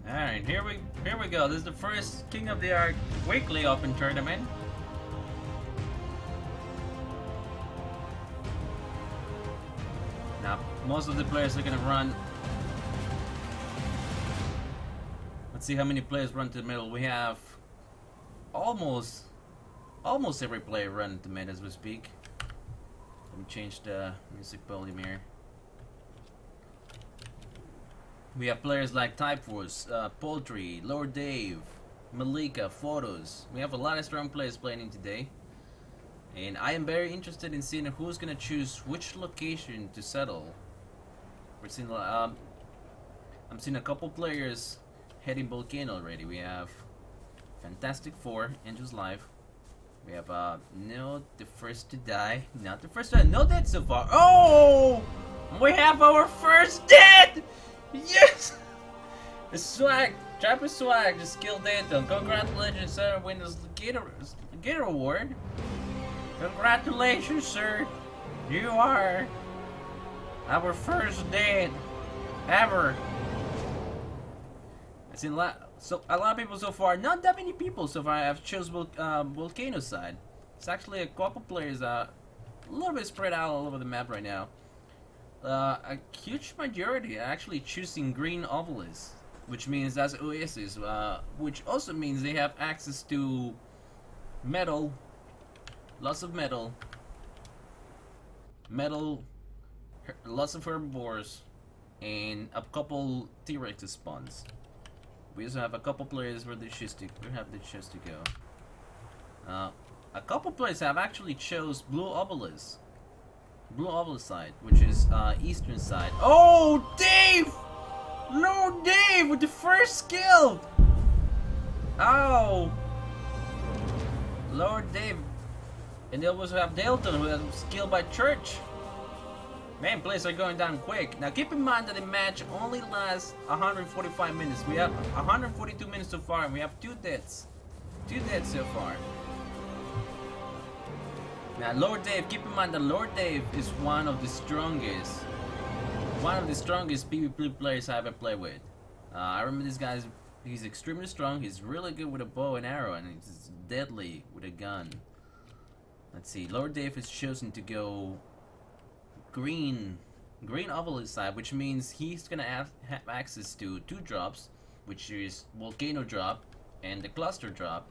Alright, here we go. This is the first King of the Ark weekly open tournament. Now, most of the players are gonna run. Let's see how many players run to the middle. We have almost every player run to mid as we speak. Let me change the music volume here. We have players like Type Force, Poultry, Lord Dave, Malika, Photos. We have a lot of strong players playing today. And I am very interested in seeing who's gonna choose which location to settle. We're seeing, I'm seeing a couple players heading Volcano already. We have Fantastic Four, Angels Live. We have no, the first to die. Not the first to die. No dead so far. Oh! We have our first dead! Yes! The swag! Trapper swag just killed Anton. Congratulations, sir. Win this Gator Award. Congratulations, sir. You are our first dead ever. I've seen a lot of people so far. Not that many people so far have chosen Volcano side. It's actually a couple players a little bit spread out all over the map right now. A huge majority are actually choosing green obelisk, which means that's oasis, which also means they have access to metal, lots of metal, lots of herbivores, and a couple T-Rex spawns. We also have a couple players where they have the chance to go. A couple players have actually chose blue obelisk. Blue obelisk side, which is eastern side. Oh, Dave! No, Dave with the first skill. Oh, Lord Dave, and they also have Dalton who has skill by Church. Man, players are going down quick. Now keep in mind that the match only lasts 145 minutes. We have 142 minutes so far, and we have two deaths so far. Now, Lord Dave, keep in mind that Lord Dave is one of the strongest PvP players I ever played with. I remember this guy, he's extremely strong, he's really good with a bow and arrow, and he's deadly with a gun. Let's see, Lord Dave has chosen to go green obelisk side, which means he's gonna have access to two drops, which is Volcano drop and the cluster drop,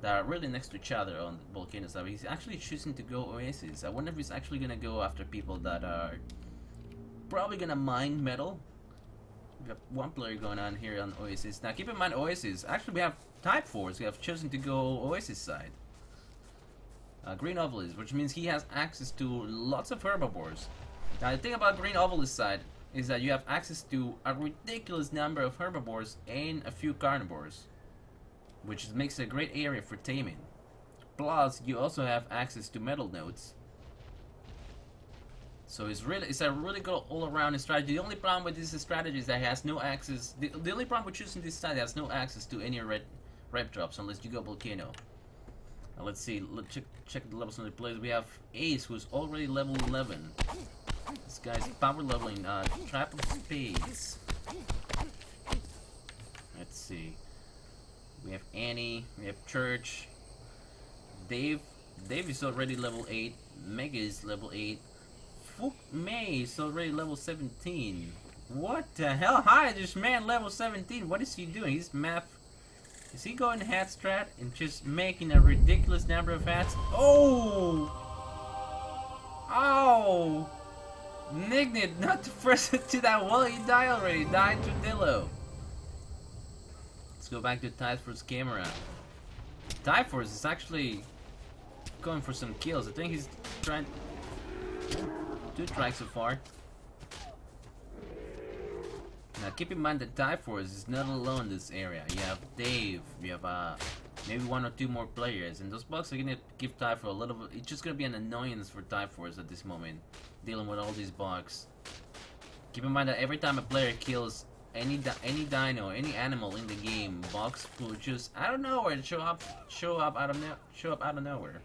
that are really next to each other on the Volcano side. He's actually choosing to go Oasis. I wonder if he's actually gonna go after people that are probably gonna mine metal. We have one player going on here on Oasis. Now keep in mind Oasis, actually we have Type Force, we have chosen to go Oasis side. Green Obelisk, which means he has access to lots of herbivores. Now the thing about Green Obelisk side is that you have access to a ridiculous number of herbivores and a few carnivores, which makes it a great area for taming. Plus, you also have access to metal nodes. So it's a really good all-around strategy. The only problem with this strategy is that it has no access. The only problem with choosing this side, it has no access to any red drops unless you go Volcano. Now let's see. Let's check the levels on the players. We have Ace, who's already level 11. This guy's power leveling. Trap of Spades. Let's see. We have Annie, we have Church, Dave is already level 8, Mega is level 8, Fook May is already level 17. What the hell? Hi, this man level 17, what is he doing? He's is he going hat strat and just making a ridiculous number of hats? Oh! Oh! Nignit, not the first to that wall, he died already, died to Dillo. Let's go back to Type Force camera. Type Force is actually going for some kills. I think he's trying 2 tries so far. Now keep in mind that Type Force is not alone in this area. You have Dave, you have maybe 1 or 2 more players, and those bugs are gonna give Type Force a little bit. It's just gonna be an annoyance for Type Force at this moment, dealing with all these bugs. Keep in mind that every time a player kills any dino, any animal in the game, bugs will just out of nowhere show up out of nowhere.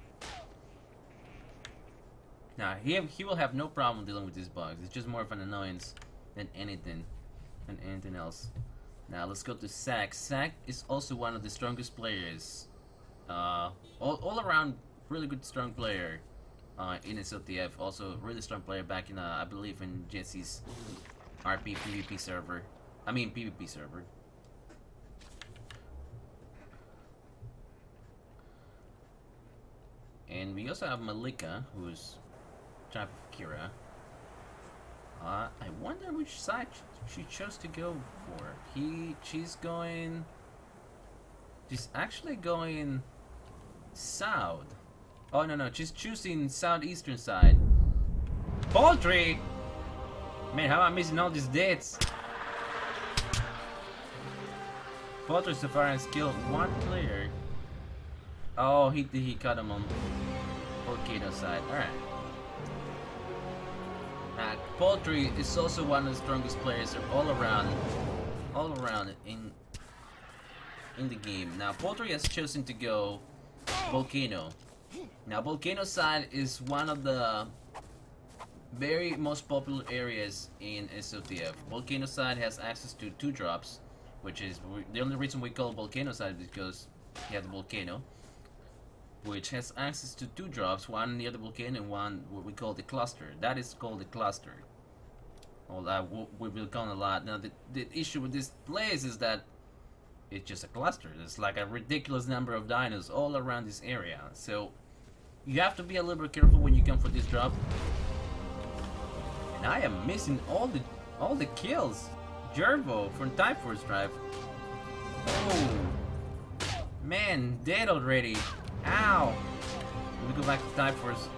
Now he will have no problem dealing with these bugs. It's just more of an annoyance than anything else. Now let's go to Zack. Zack is also one of the strongest players. All around really good strong player in SLTF. Also really strong player back in I believe in Jesse's RP PvP server. I mean PvP server. And we also have Malika, who's type of Kira. I wonder which side she chose to go for. She's actually going south. Oh no, she's choosing southeastern side. Poultry! Man, how am I missing all these dates? Poultry so far has killed one player. Oh, he cut him on Volcano side. Alright. Poultry is also one of the strongest players all around in the game. Now Poultry has chosen to go Volcano. Now Volcano side is one of the very most popular areas in SOTF. Volcano side has access to 2 drops, which is the only reason we call Volcano side, because you have the volcano, which has access to 2 drops, one near the volcano and one what we call the cluster. That is called the cluster. Well, we will count a lot. Now the issue with this place is that it's just a cluster. There's like a ridiculous number of dinos all around this area. So you have to be a little bit careful when you come for this drop. And I am missing all the kills. Jervo from Type Force Drive. Oh man, dead already. Ow! Let me go back to Type Force.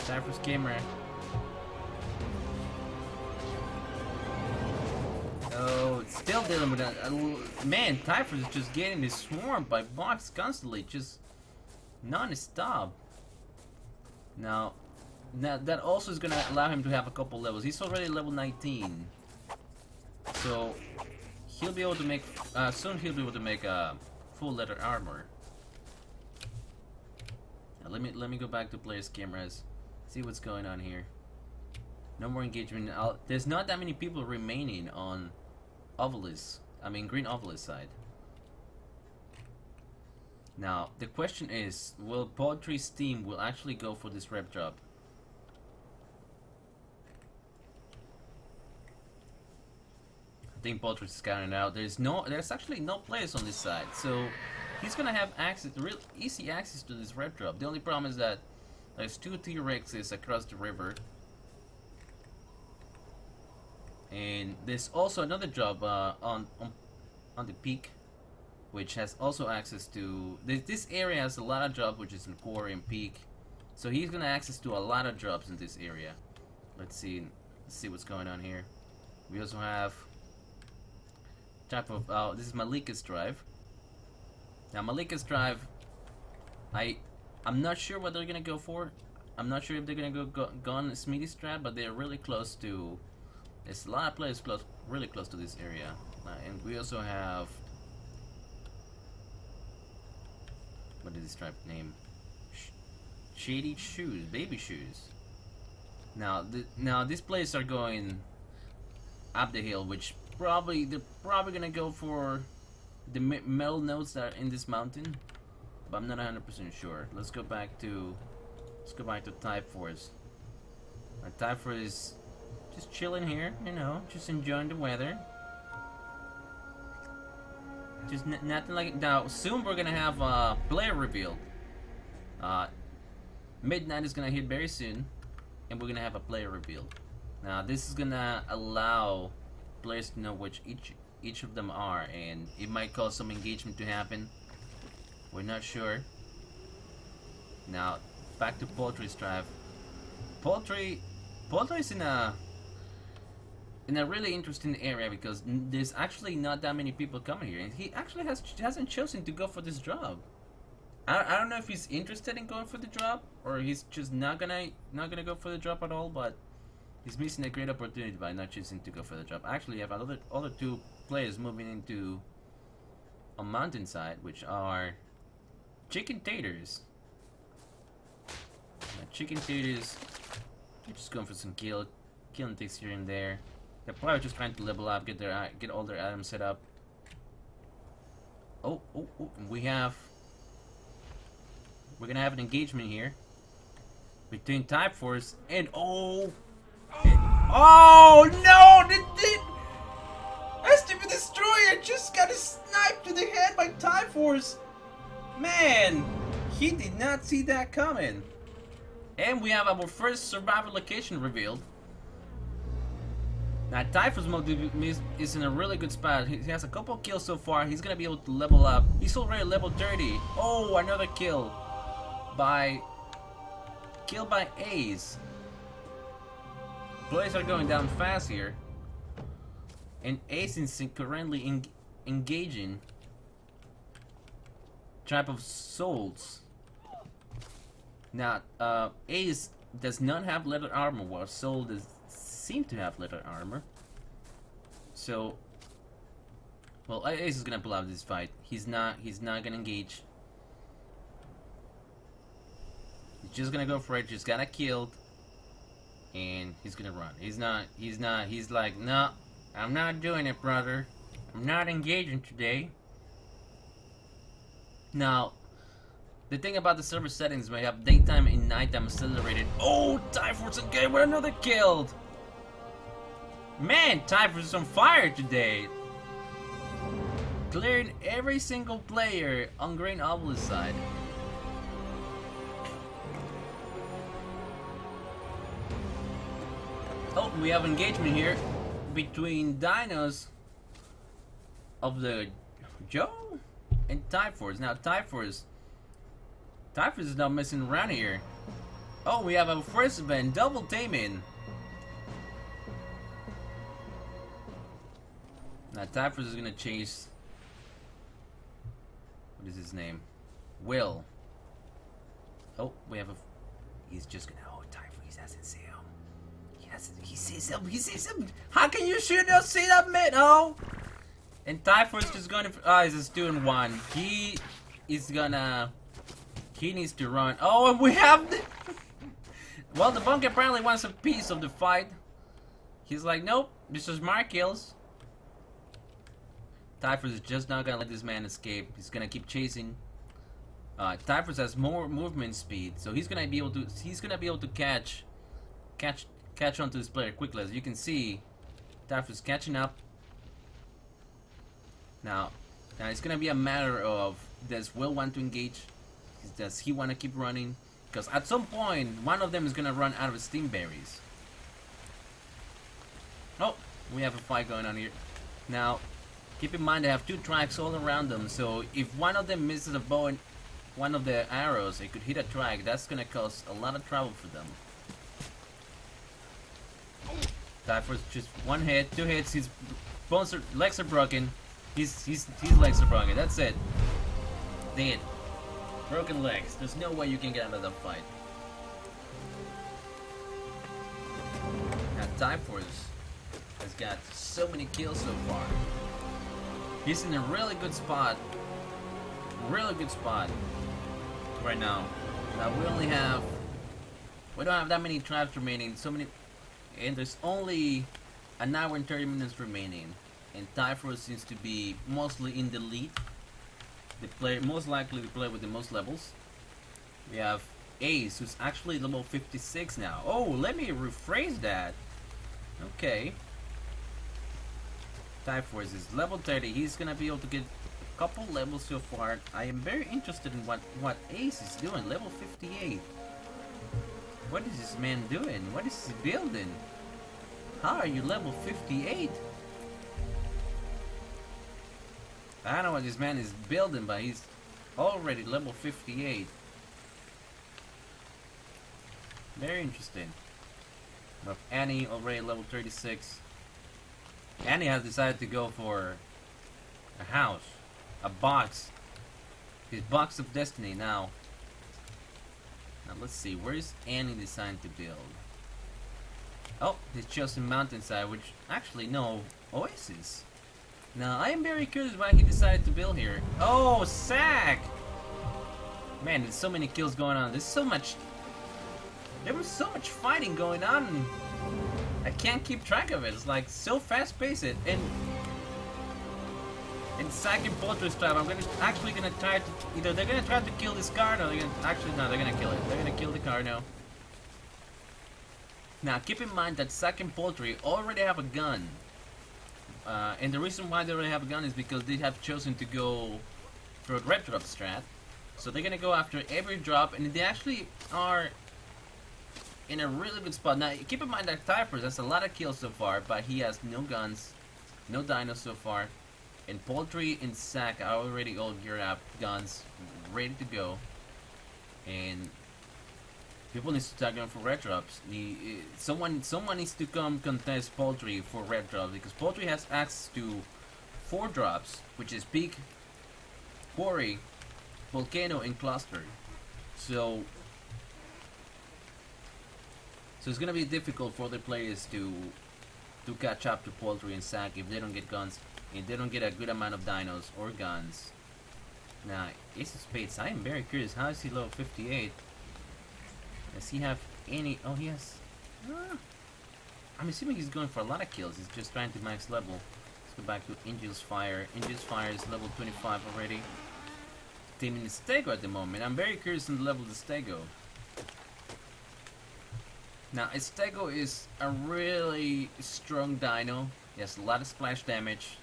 Type Force camera. Oh, it's still dealing with that. Man, Type Force is just getting this swarmed by bots constantly, just non-stop. Now that also is gonna allow him to have a couple levels. He's already level 19, so he'll be able to make soon. He'll be able to make a full leather armor. Now let me go back to players' cameras, see what's going on here. No more engagement. There's not that many people remaining on Ovilus. I mean Green Ovilus side. Now the question is, will Poultry's team will actually go for this rep job? I think Poultry's scouting out. There's actually no players on this side, so he's gonna have access, real easy access to this rep drop. The only problem is that there's 2 T-Rexes across the river, and there's also another job on the peak, which has also access to this area has a lot of jobs, which is in Quarry and Peak, so he's gonna access to a lot of jobs in this area. Let's see what's going on here. We also have type of this is Malika's drive. Now Malika's drive, I'm not sure what they're gonna go for. I'm not sure if they're gonna go on Smithy's strat, but they're really close to. There's a lot of players really close to this area, and we also have. What is this tribe name? Shady Shoes, Baby Shoes. Now these players are going up the hill, which they're probably gonna go for the metal nodes that are in this mountain, but I'm not 100% sure. Let's go back to Type Force. Type Force is just chilling here, you know, just enjoying the weather. Just nothing like it. Now soon we're gonna have a player reveal. Midnight is gonna hit very soon, and we're gonna have a player reveal. Now this is gonna allow players to know which each of them are, and it might cause some engagement to happen. We're not sure. Now back to Poultry's drive. Poultry's in a really interesting area because there's actually not that many people coming here, and he actually hasn't chosen to go for this job. I don't know if he's interested in going for the drop, or he's just not gonna go for the drop at all, but he's missing a great opportunity by not choosing to go for the drop. Actually, you have other 2 players moving into a mountainside, which are Chicken Taters. Chicken Taters, they're just going for some killing things here and there. They're probably just trying to level up, get all their items set up. Oh, we're gonna have an engagement here between Type Force and oh no! The STV Destroyer just got sniped to the head by Type Force. Man, he did not see that coming. And we have our first survivor location revealed. Now, Typhus is in a really good spot. He has a couple kills so far. He's gonna be able to level up. He's already level 30. Oh, another kill by Ace. Players are going down fast here, and Ace is currently engaging Trap of Souls. Now, Ace does not have leather armor, while Soul does seem to have leather armor. So, well, Ace is gonna pull out this fight. He's not gonna engage. He's just gonna go for it. Just got killed, and he's gonna run. He's like, no, I'm not doing it, brother. I'm not engaging today. Now, the thing about the server settings, we have daytime and nighttime accelerated. Oh, Typhus again with another kill. Man, Typhus is on fire today. Clearing every single player on Green Obelisk side. Oh, we have engagement here between Dinos of the Joe and Typhus. Now, Typhus is not messing around here. Oh, we have our first event, double taming. Now Typhus is gonna chase. What is his name? Will. Oh, we have a. He's just gonna. Oh, Typhus, he doesn't see him. He sees him. He sees him. How can you shoot not see that man? Oh. And Typhus just gonna. Oh, he's just doing one. He is gonna. He needs to run. Oh, and we have the... Well, the bunker apparently wants a piece of the fight. He's like, nope, this is my kills. Typhus is just not gonna let this man escape. He's gonna keep chasing. Typhus has more movement speed, so he's gonna be able to catch onto this player quickly. As you can see, Typhus is catching up. Now it's gonna be a matter of, does Will want to engage? Does he want to keep running? Because at some point, one of them is going to run out of steam berries. Oh, we have a fight going on here. Now, keep in mind they have two tracks all around them, so if one of them misses a bow and one of the arrows, it could hit a track. That's going to cause a lot of trouble for them. Typhus just one hit, two hits, his legs are broken. His legs are broken. That's it. Dead. Broken legs. There's no way you can get out of the fight. Now Typhus has got so many kills so far. He's in a really good spot. Really good spot right now. Now we don't have that many traps remaining. So many, and there's only an hour and 30 minutes remaining. And Typhus seems to be mostly in the lead. The player most likely to play with the most levels. We have Ace, who's actually level 56 now. Oh, let me rephrase that. Okay. Typhus is level 30. He's gonna be able to get a couple levels so far. I am very interested in what Ace is doing. Level 58. What is this man doing? What is he building? How are you level 58? I don't know what this man is building, but he's already level 58. Very interesting. But Annie already level 36. Annie has decided to go for a house, a box. His box of destiny now. Now let's see, where is Annie designed to build? Oh, he's chosen mountainside, which actually no, Oasis. Now, I am very curious why he decided to build here. Oh, sack! Man, there's so many kills going on. There was so much fighting going on. I can't keep track of it. It's like so fast-paced. And In second poultry strap, I'm actually gonna try to either they're gonna try to kill this card or they're gonna actually no, they're gonna kill it. They're gonna kill the card now. Now keep in mind that second poultry already have a gun. And the reason why they already have a gun is because they have chosen to go for a red drop strat. So they're gonna go after every drop, and they actually are in a really good spot. Now keep in mind that Typhus has a lot of kills so far, but he has no guns, no dinos so far. And Poultry and Sack are already all geared up, guns ready to go. And people need to start going for red drops. Someone needs to come contest Poultry for red drops, because Poultry has access to 4 drops, which is Peak, Quarry, Volcano, and Cluster. So it's gonna be difficult for the players to catch up to Poultry and Sack if they don't get guns, if they don't get a good amount of dinos or guns. Now, Ace of Spades, I am very curious, how is he level 58? Does he have any... Oh, he has... I'm assuming he's going for a lot of kills, he's just trying to max level. Let's go back to Angel's Fire. Angel's Fire is level 25 already. Teaming the Stego at the moment. I'm very curious on the level of the Stego. Now, Stego is a really strong dino. He has a lot of splash damage.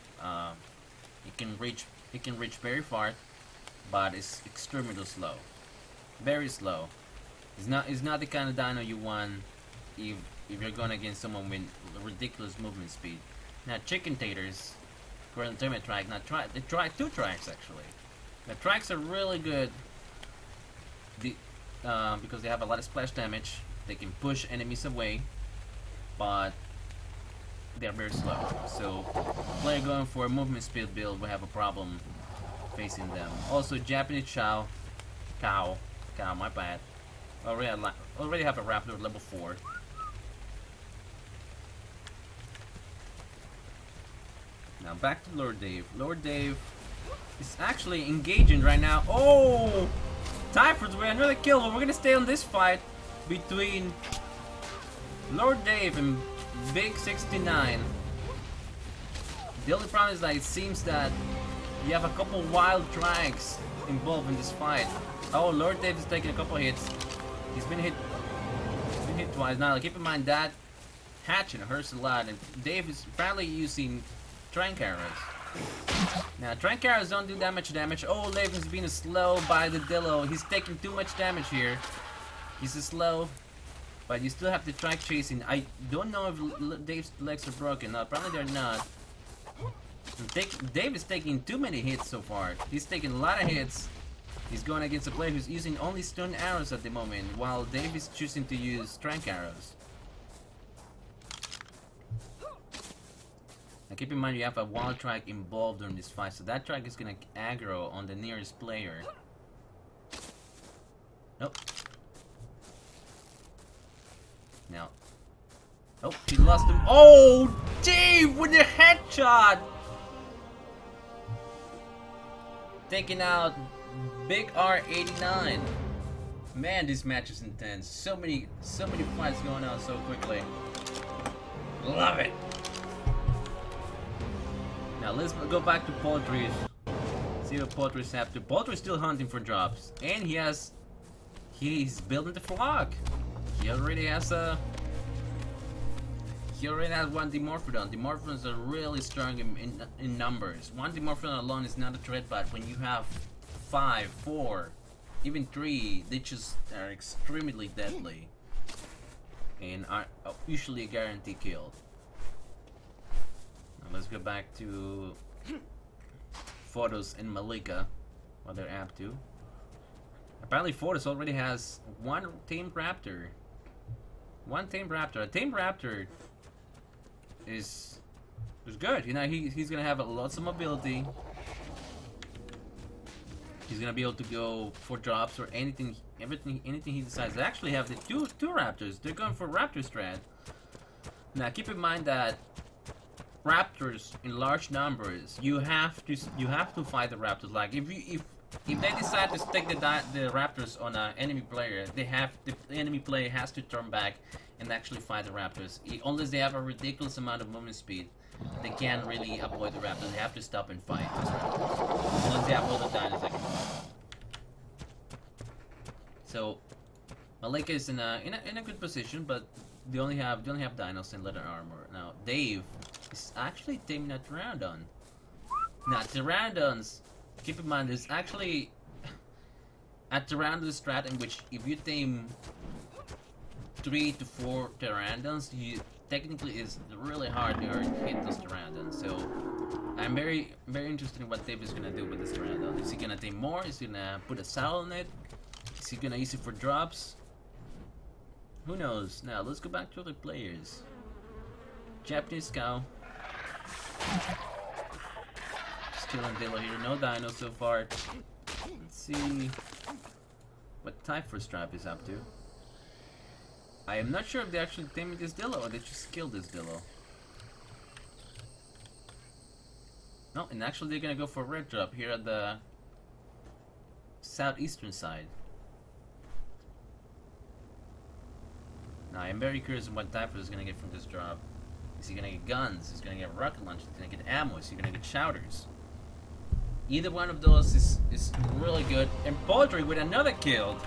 It can reach very far, but it's extremely slow. Very slow. It's not the kind of dino you want if you're going against someone with ridiculous movement speed. Now, Chicken Taters, current ultimate track. Now, they try 2 tracks actually. The tracks are really good because they have a lot of splash damage. They can push enemies away, but they're very slow. So, player going for a movement speed build will have a problem facing them. Also, Japanese Cow, my bad. Already have a Raptor level 4. Now back to Lord Dave. Lord Dave is actually engaging right now. Oh! Typhus with another kill, but we're gonna stay on this fight between Lord Dave and Big 69. The only problem is that it seems that you have a couple wild tracks involved in this fight. Oh, Lord Dave is taking a couple hits. He's been hit twice. Now keep in mind that hatchet hurts a lot, and Dave is apparently using Trank Arrows. Now Trank Arrows don't do that much damage. Oh, Laven's being slow by the Dillo. He's taking too much damage here. He's slow, but you still have the track chasing. I don't know if Dave's legs are broken. No, probably they're not. Dave is taking too many hits so far. He's taking a lot of hits. He's going against a player who's using only stun arrows at the moment, while Dave is choosing to use Trank Arrows. Now keep in mind you have a wild track involved during this fight, so that track is gonna aggro on the nearest player. Nope. Now. Oh, he lost him. Oh, Dave with the headshot! Taking out Big R89. Man, this match is intense. So many fights going on so quickly. Love it. Now let's go back to Poultry. See what Poultry's up to. Poultry's still hunting for drops, and he's building the flock. He already has one Dimorphodon. Dimorphodons are really strong in numbers. One Dimorphodon alone is not a threat, but when you have 5, 4, even 3, they just are extremely deadly and are usually a guaranteed kill. Now let's go back to Photos and Malika, what they're up to. Apparently Photos already has 1 tamed raptor. 1 tamed raptor. A tamed raptor is good. You know, he's gonna have lots of mobility. He's gonna be able to go for drops or anything he decides. They actually have the two raptors. They're going for raptor strat. Now keep in mind that raptors in large numbers, you have to fight the raptors. Like if they decide to stick the raptors on an enemy player, the enemy player has to turn back and actually fight the raptors, unless they have a ridiculous amount of movement speed. they can't really avoid the raptors. They have to stop and fight. Unless they have all the dinos that can move. So Malika is in a good position, but they only have dinos and leather armor. Now Dave is actually taming a pteranodon. Now pteranodons, keep in mind, there's actually a pteranodon strat in which if you tame 3 to 4 pteranodons, you technically is really hard to hit those pteranodons. So I'm very interested in what Dave is gonna do with this pteranodon. Is he gonna tame more? Is he gonna put a saddle on it? Is he gonna use it for drops? Who knows? Now let's go back to other players. Japanese cow. Still on Dilla here. No dino so far. Let's see what Typhus Trap is up to. I am not sure if they actually tamed this Dillo or they just killed this Dillo. No, and actually they're gonna go for a red drop here at the southeastern side. Now I'm very curious what Typhus is gonna get from this drop. Is he gonna get guns? Is he gonna get rocket launchers? Is he gonna get ammo? Is he gonna get shouters? Either one of those is really good. And Poultry with another kill.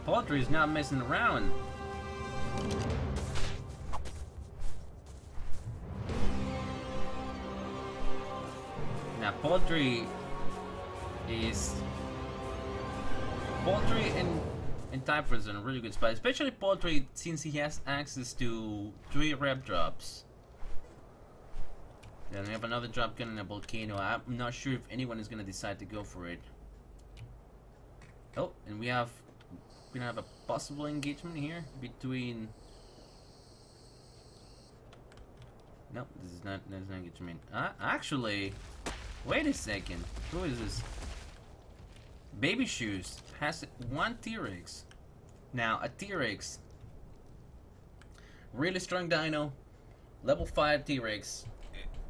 Poultry is not messing around. Now Poultry and Typhus are in a really good spot, especially Poultry since he has access to 3 rep drops. Then we have another drop gun in a volcano. I'm not sure if anyone is gonna decide to go for it. Oh, and we're gonna have a possible engagement here between. No, this is not engagement. Actually, wait a second. Who is this? Baby Shoes has 1 T-Rex. Now a T-Rex, really strong dino, level 5 T-Rex.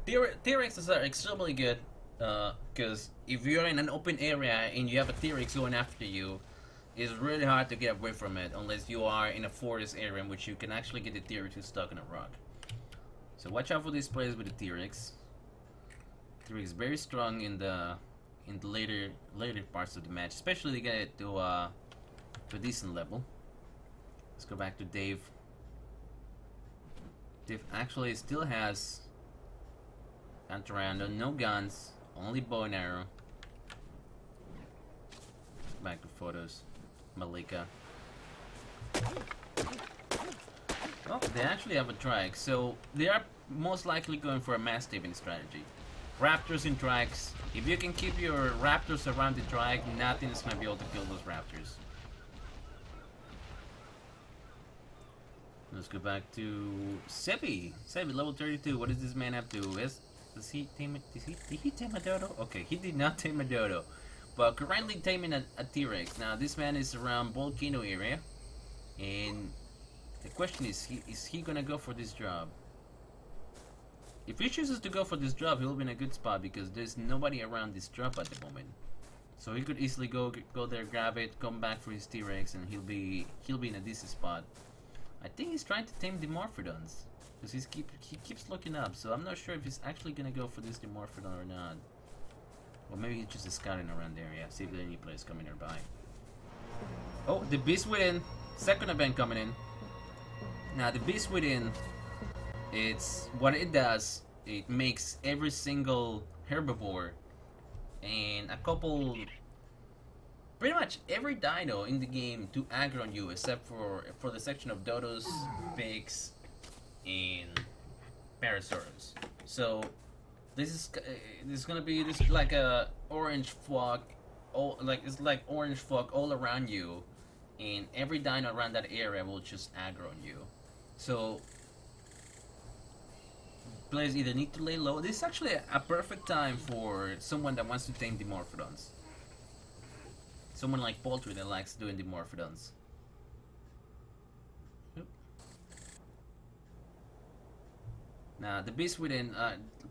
T-Rexes are extremely good because if you're in an open area and you have a T-Rex going after you, it's really hard to get away from it unless you are in a forest area in which you can actually get the T-Rex who's stuck in a rock. So watch out for these players with the T-Rex. T-Rex is very strong in the later parts of the match, especially to get it to a decent level. Let's go back to Dave. Dave actually still has Antarando, no guns, only bow and arrow. Back to photos. Malika. Oh, they actually have a drag, so they are most likely going for a mass taming strategy. Raptors and drags. If you can keep your raptors around the drag, nothing is going to be able to kill those raptors. Let's go back to Sebi. Sebi, level 32. What does this man have to do? Does he tame it? Did he tame a dodo? Okay, he did not tame a dodo. But currently taming a T-Rex. Now this man is around Volcano area. And the question is he gonna go for this job? If he chooses to go for this drop, he'll be in a good spot because there's nobody around this drop at the moment. So he could easily go there, grab it, come back for his T-Rex, and he'll be in a decent spot. I think he's trying to tame Dimorphodons because he keeps looking up. So I'm not sure if he's actually gonna go for this Dimorphodon or not. Or maybe he's just scouting around the area, see if there are any players coming nearby. Oh, the Beast Within, second event coming in. Now the Beast Within, it's what it does. It makes every single herbivore and a couple, pretty much every dino in the game to aggro on you, except for the section of dodos, pigs, and parasaurus. So this is gonna be like a orange fog, it's like orange fog all around you, and every dino around that area will just aggro on you. So players either need to lay low. This is actually a perfect time for someone that wants to tame Dimorphodons. Someone like Poultry that likes doing Dimorphodons. Now the Beast Within,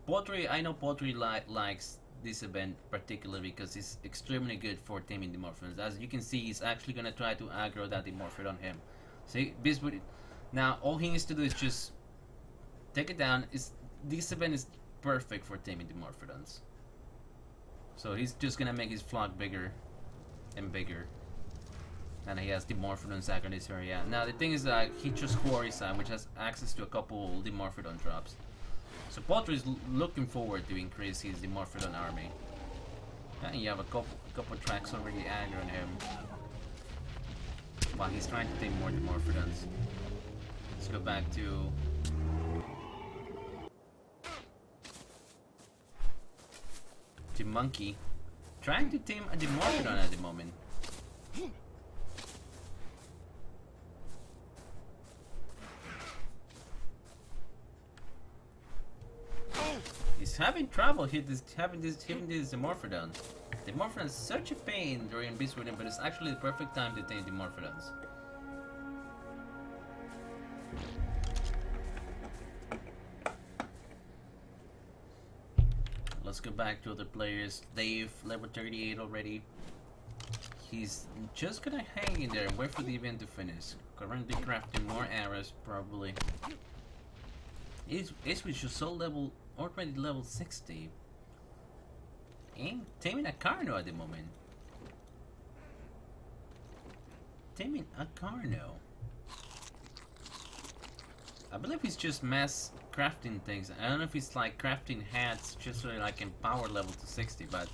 Poultry, I know Poultry likes this event particularly because it's extremely good for taming Dimorphodons. As you can see, he's actually gonna try to aggro that Dimorphodon on him. See, Beast Within. Now all he needs to do is just Take it down. This event is perfect for taming the Morphodons. So he's just gonna make his flock bigger and bigger. And he has the Morphodon sack on this area. Now the thing is that he chose Quarry Side, which has access to a couple Dimorphodon drops. So Poultry is looking forward to increase his Dimorphodon army. And you have a couple tracks already aggro on him. While he's trying to take more Dimorphodons. Let's go back to Monkey. Trying to tame a Dimorphodon at the moment. He's having trouble hitting this Dimorphodon. Dimorphodon is such a pain during Beast Within, but it's actually the perfect time to tame Dimorphodons. Let's go back to other players. Dave, level 38 already. He's just gonna hang in there and wait for the event to finish. Currently crafting more arrows, probably. He's just already level 60. And taming a Carno at the moment. Taming a Carno. I believe he's just mass crafting things. I don't know if he's like crafting hats just so like in power level to 60, but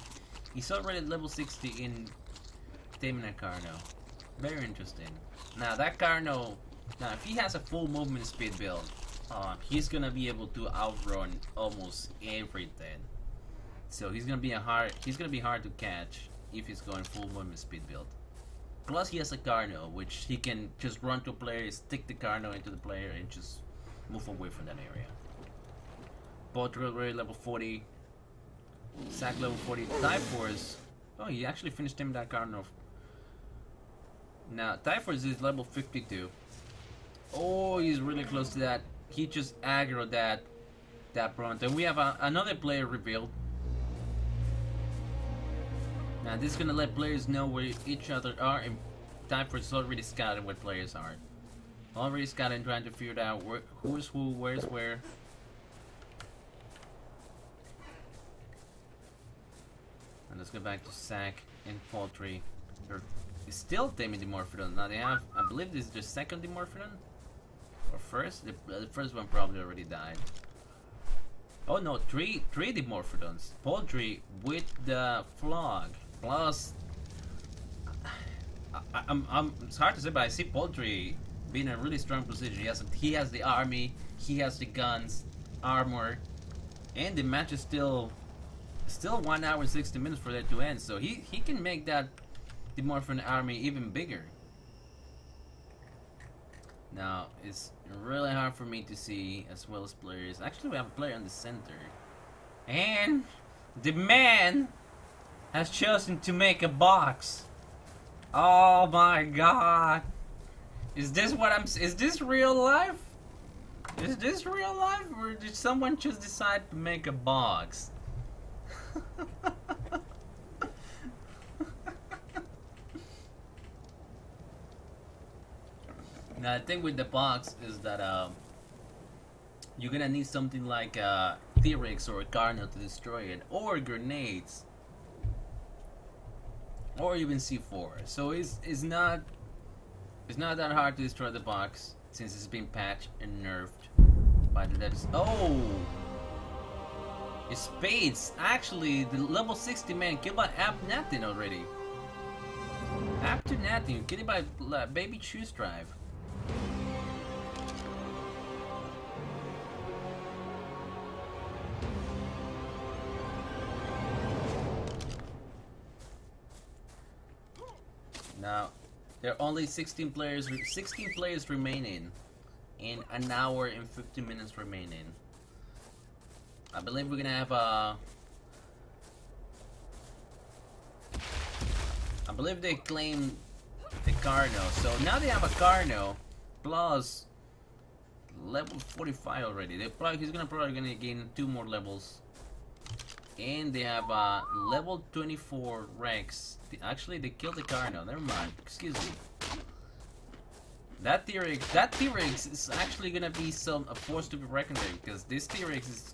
he's already level 60 in taming a Carno. Very interesting. Now that Carno, if he has a full movement speed build, he's gonna be able to outrun almost everything. So he's gonna be hard to catch if he's going full movement speed build. Plus he has a Carno, which he can just run to a player, stick the Carno into the player, and just move away from that area. Poultry already level 40. Sack level 40. Typhorus. Oh, he actually finished him that Carno. Now Typhorus is level 52. Oh, he's really close to that. He just aggroed that Bronto. And we have another player revealed. Now this is gonna let players know where each other are, and Typhorus is already scouting where players are. Already scouting, trying to figure out who's who, where's where. And let's go back to Sack and Poultry. They're still taming Dimorphodon. Now they have, I believe this is their second Dimorphodon? Or first? The first one probably already died. Oh no, three Dimorphodons. Poultry with the Flog. Plus, it's hard to say, but I see Poultry being in a really strong position. He has the army, he has the guns, armor, and the match is still 1 hour and 60 minutes for that to end. So he can make that Dimorphodon army even bigger. Now it's really hard for me to see as well as players. Actually, we have a player on the center, and the man has chosen to make a box. Oh my god! Is this real life? Is this real life, or did someone just decide to make a box? Now the thing with the box is that you're gonna need something like T-Rex or a Carno to destroy it, or grenades, or even C4. So it's not that hard to destroy the box since it's been patched and nerfed by the devs. Oh, it's Spades. Actually, the level 60 man killed by Natin already. Natin killed by Baby Choose Drive. Now, there are only 16 players remaining, and an hour and 50 minutes remaining. I believe we're gonna have I believe they claimed the Carno, so now they have a Carno plus level 45 already. He's probably gonna gain 2 more levels. And they have level 24 Rex. Actually, they killed the Carno. Never mind. Excuse me. That T-Rex is actually gonna be a force to be reckoned with, because this T-Rex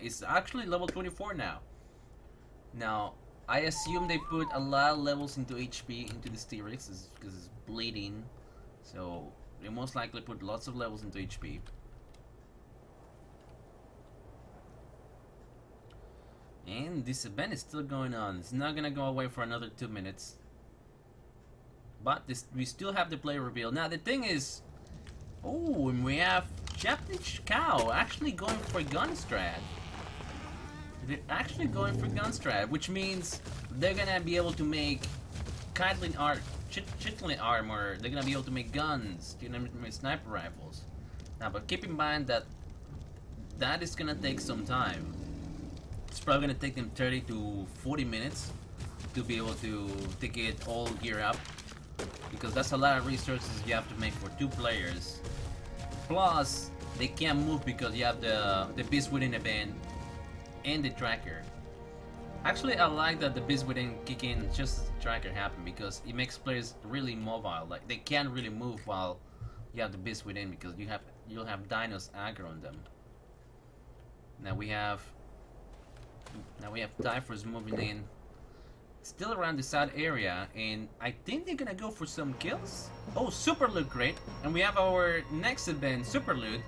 is actually level 24 now. Now, I assume they put a lot of levels into HP into this T-Rex because it's bleeding, so they most likely put lots of levels into HP. And this event is still going on. It's not gonna go away for another 2 minutes. But we still have the player reveal. Now the thing is, oh, and we have Japanese Cow actually going for Gunstrat. They're actually going for Gunstrat, which means they're gonna be able to make Chitlin armor. They're gonna be able to make guns, you know, sniper rifles. Now, but keep in mind that that is gonna take some time. It's probably gonna take them 30 to 40 minutes to be able to get all gear up, because that's a lot of resources you have to make for 2 players. Plus, they can't move because you have the Beast Within event and the tracker. Actually, I like that the Beast Within kick in just as the tracker happen, because it makes players really mobile. Like, they can't really move while you have the Beast Within, because you'll have dinos aggro on them. Now we have Typhus moving in, still around the south area, and I think they're gonna go for some kills. Oh, Super Loot Crate, and we have our next event, Super Loot.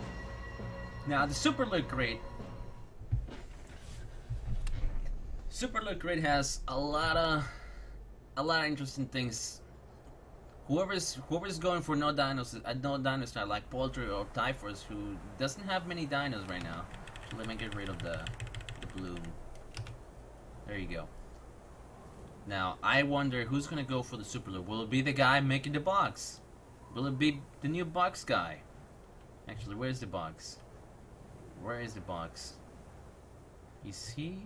Now the Super Loot Crate has a lot of interesting things. Whoever's going for no dinos like Poultry or Typhus, who doesn't have many dinos right now. Let me get rid of the bloom. There you go. Now, I wonder who's gonna go for the Super Loot. Will it be the guy making the box? Will it be the new box guy? Actually, where's the box? Where is the box? Is he...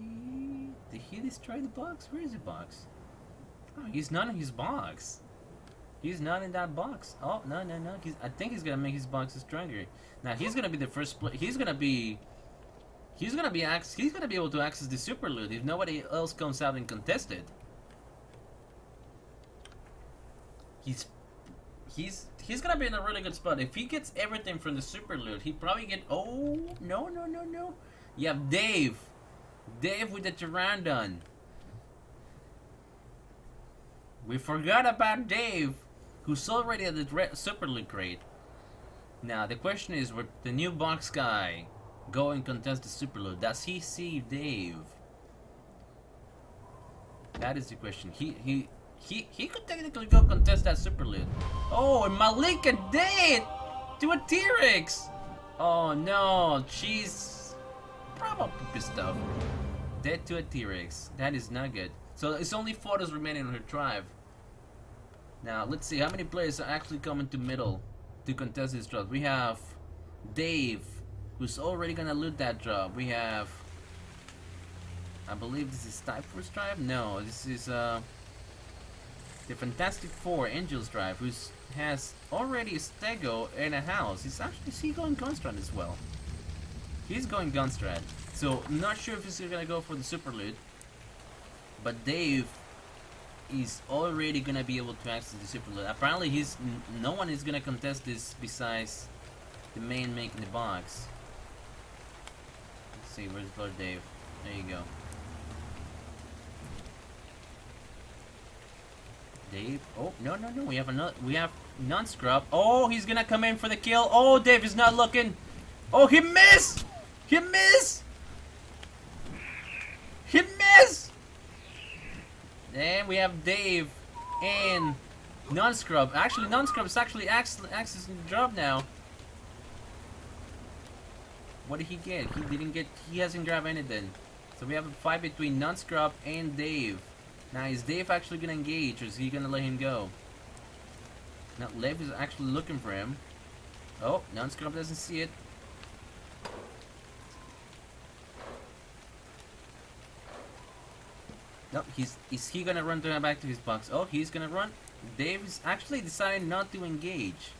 Did he destroy the box? Where is the box? Oh, he's not in his box. He's not in that box. Oh, no. I think he's gonna make his boxes stronger. Now, he's gonna be the first player. He's gonna be able to access the Super Loot if nobody else comes out and contests it. He's gonna be in a really good spot. If he gets everything from the Super Loot, he probably get... Oh, no. You have Dave with the Pteranodon. We forgot about Dave, who's already at the Super Loot Crate. Now, the question is, with the new box guy go and contest the Super Loot, does he see Dave? That is the question. He could technically go contest that Super Loot. Oh, and Malika dead to a T-Rex. Oh no, she's probably pissed off. Dead to a T-Rex. That is not good. So it's only photos remaining on her tribe. Now let's see how many players are actually coming to middle to contest this drop. We have Dave, who's already gonna loot that drop. We have, I believe this is Typhus tribe. No, this is the Fantastic Four Angels tribe, who has already a stego and a house. Is he going Gunstrat as well? He's going Gunstrat. So I'm not sure if he's gonna go for the Super Loot, but Dave is already gonna be able to access the Super Loot. Apparently no one is gonna contest this besides the main making the box. Let's see, where's Lord Dave? There you go. Dave. Oh, no. We have non-scrub. Oh, he's gonna come in for the kill. Oh, Dave is not looking. Oh, he missed! He missed! He missed! And we have Dave and non-scrub. Actually, non-scrub is actually accessing the drop now. What did he get? He hasn't grabbed anything. So we have a fight between non-scrub and Dave. Now, is Dave actually gonna engage, or is he gonna let him go? Now, Lev is actually looking for him. Oh, non-scrub doesn't see it. No, is he gonna run back to his box? Oh, he's gonna run. Dave is actually deciding not to engage.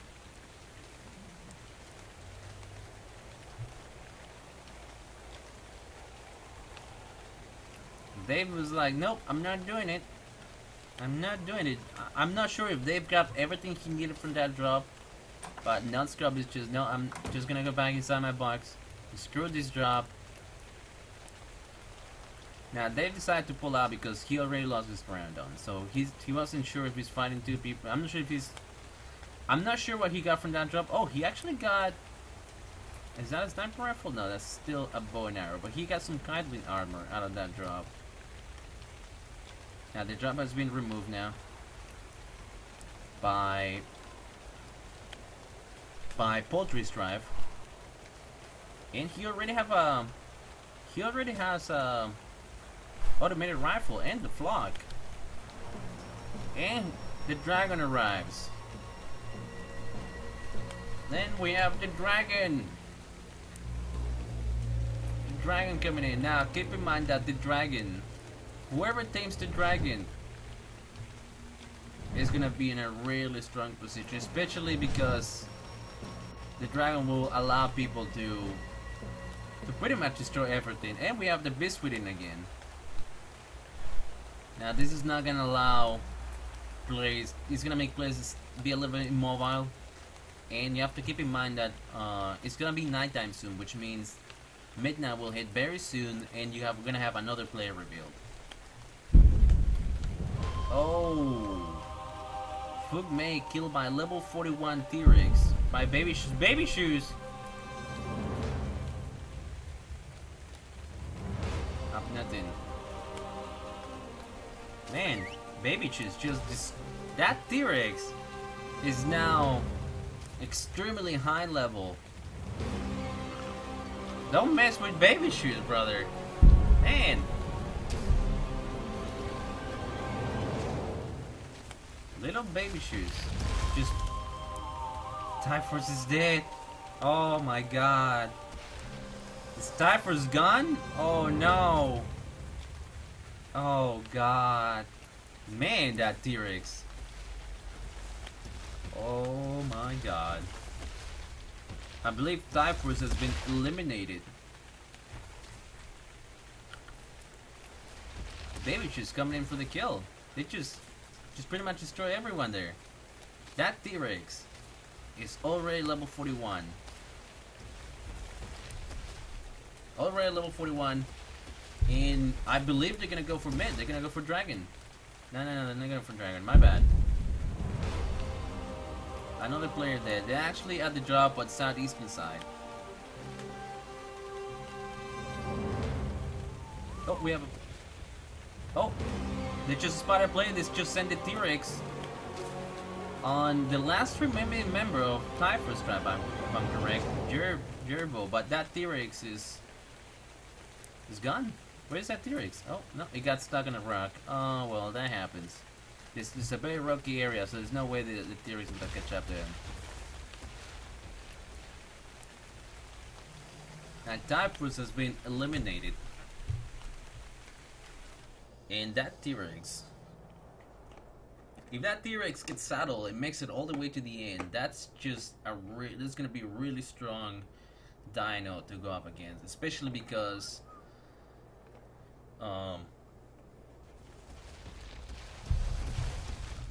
Dave was like, nope, I'm not doing it. I'm not doing it. I'm not sure if Dave got everything he needed from that drop. But non-scrub is just, no, I'm just gonna go back inside my box. Screw this drop. Now they decided to pull out because he already lost his round on. So he wasn't sure if he's fighting two people. I'm not sure if he's... I'm not sure what he got from that drop. Oh, he actually got... Is that a sniper rifle? No, that's still a bow and arrow. But he got some kindling armor out of that drop. Now the drop has been removed now. By Poultry Strife. And he already have a... He already has a... automated rifle and the flock. And the dragon arrives. Then we have the dragon. The dragon coming in. Now keep in mind that the dragon, whoever tames the dragon, is gonna be in a really strong position, especially because the dragon will allow people to pretty much destroy everything. And we have the beast within again. Now this is not gonna allow players, it's gonna make players be a little bit immobile. And you have to keep in mind that it's gonna be nighttime soon, which means midnight will hit very soon, and we're gonna have another player revealed. Oh, Fug May killed by level 41 T-Rex by Baby Shoes. Baby Shoes. Up nothing. Man, Baby Shoes just that T-Rex is now extremely high level. Don't mess with Baby Shoes, brother. Man. Little Baby Shoes. Just... Typhus is dead. Oh my god. Is Typhus gone? Oh no. Oh god. Man, that T-Rex. Oh my god. I believe Typhus has been eliminated. Baby Shoes coming in for the kill. They just pretty much destroy everyone there. That T-Rex is already level 41. Already level 41. And I believe they're gonna go for mid. They're gonna go for dragon. No, they're not going for dragon. My bad. Another player there. They're actually at the drop on southeastern side. Oh, we have a... Oh! They just spotted a player. They just sent the T-Rex on the last remaining member of Typhus Tribe, if I'm correct. Gerbo. But that T-Rex is gone. Where is that T-Rex? Oh, no. It got stuck in a rock. Oh, well, that happens. This is a very rocky area, so there's no way the T-Rex will catch up to him. And Typhus has been eliminated. And that T-Rex, if that T-Rex gets saddled and makes it all the way to the end, that's just this is gonna be a really strong dino to go up against, especially because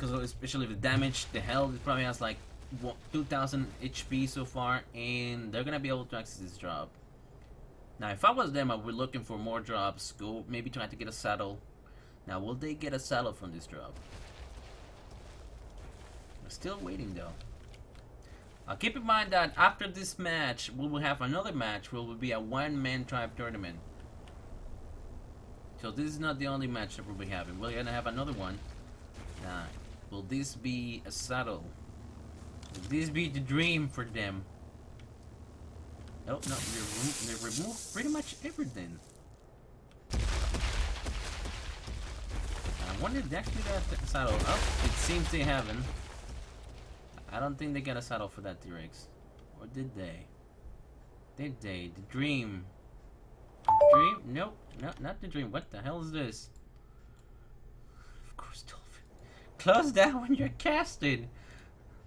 especially the damage, the health, it probably has like 2000 HP so far, and they're gonna be able to access this drop. Now, if I was them, I would be looking for more drops. Go maybe try to get a saddle. Now, will they get a saddle from this drop? We're still waiting though. Keep in mind that after this match, we will have another match where it will be a one-man tribe tournament. So this is not the only match that we'll be having. We're gonna have another one. Now, will this be a saddle? Will this be the dream for them? Oh, no, they removed pretty much everything. I wonder if they actually got a saddle. Oh, it seems they haven't. I don't think they got a saddle for that T-Rex. Or did they? Did they? The dream. Dream? Nope. No, not the dream. What the hell is this? Of course, dolphin. Close down when you're casted.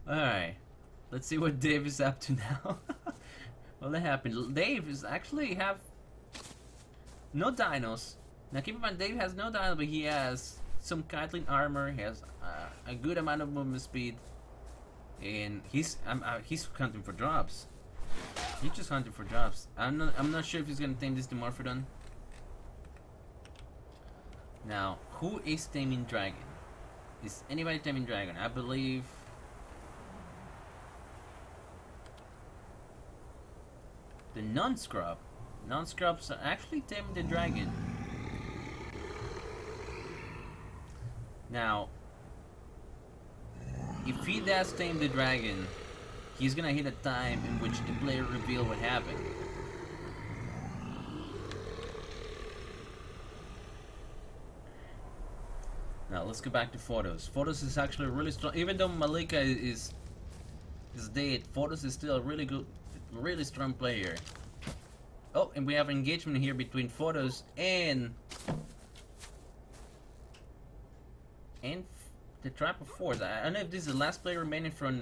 Alright. Let's see what Dave is up to now. Well, that happened. Dave is actually have no dinos. Now keep in mind, Dave has no dinos, but he has some Catlin armor. He has a good amount of movement speed. and he's hunting for drops. He's just hunting for drops. I'm not sure if he's gonna tame this Dimorphodon. Now, who is taming dragon? Is anybody taming dragon? I believe the non-scrub. Non-scrubs are actually taming the dragon. Now, if he does tame the dragon, he's gonna hit a time in which the player reveal what happened. Now let's go back to Photos. Photos is actually really strong. Even though Malika is dead, Photos is still a really good, really strong player. Oh, and we have engagement here between Photos and the Tribe of Fours. I don't know if this is the last player remaining from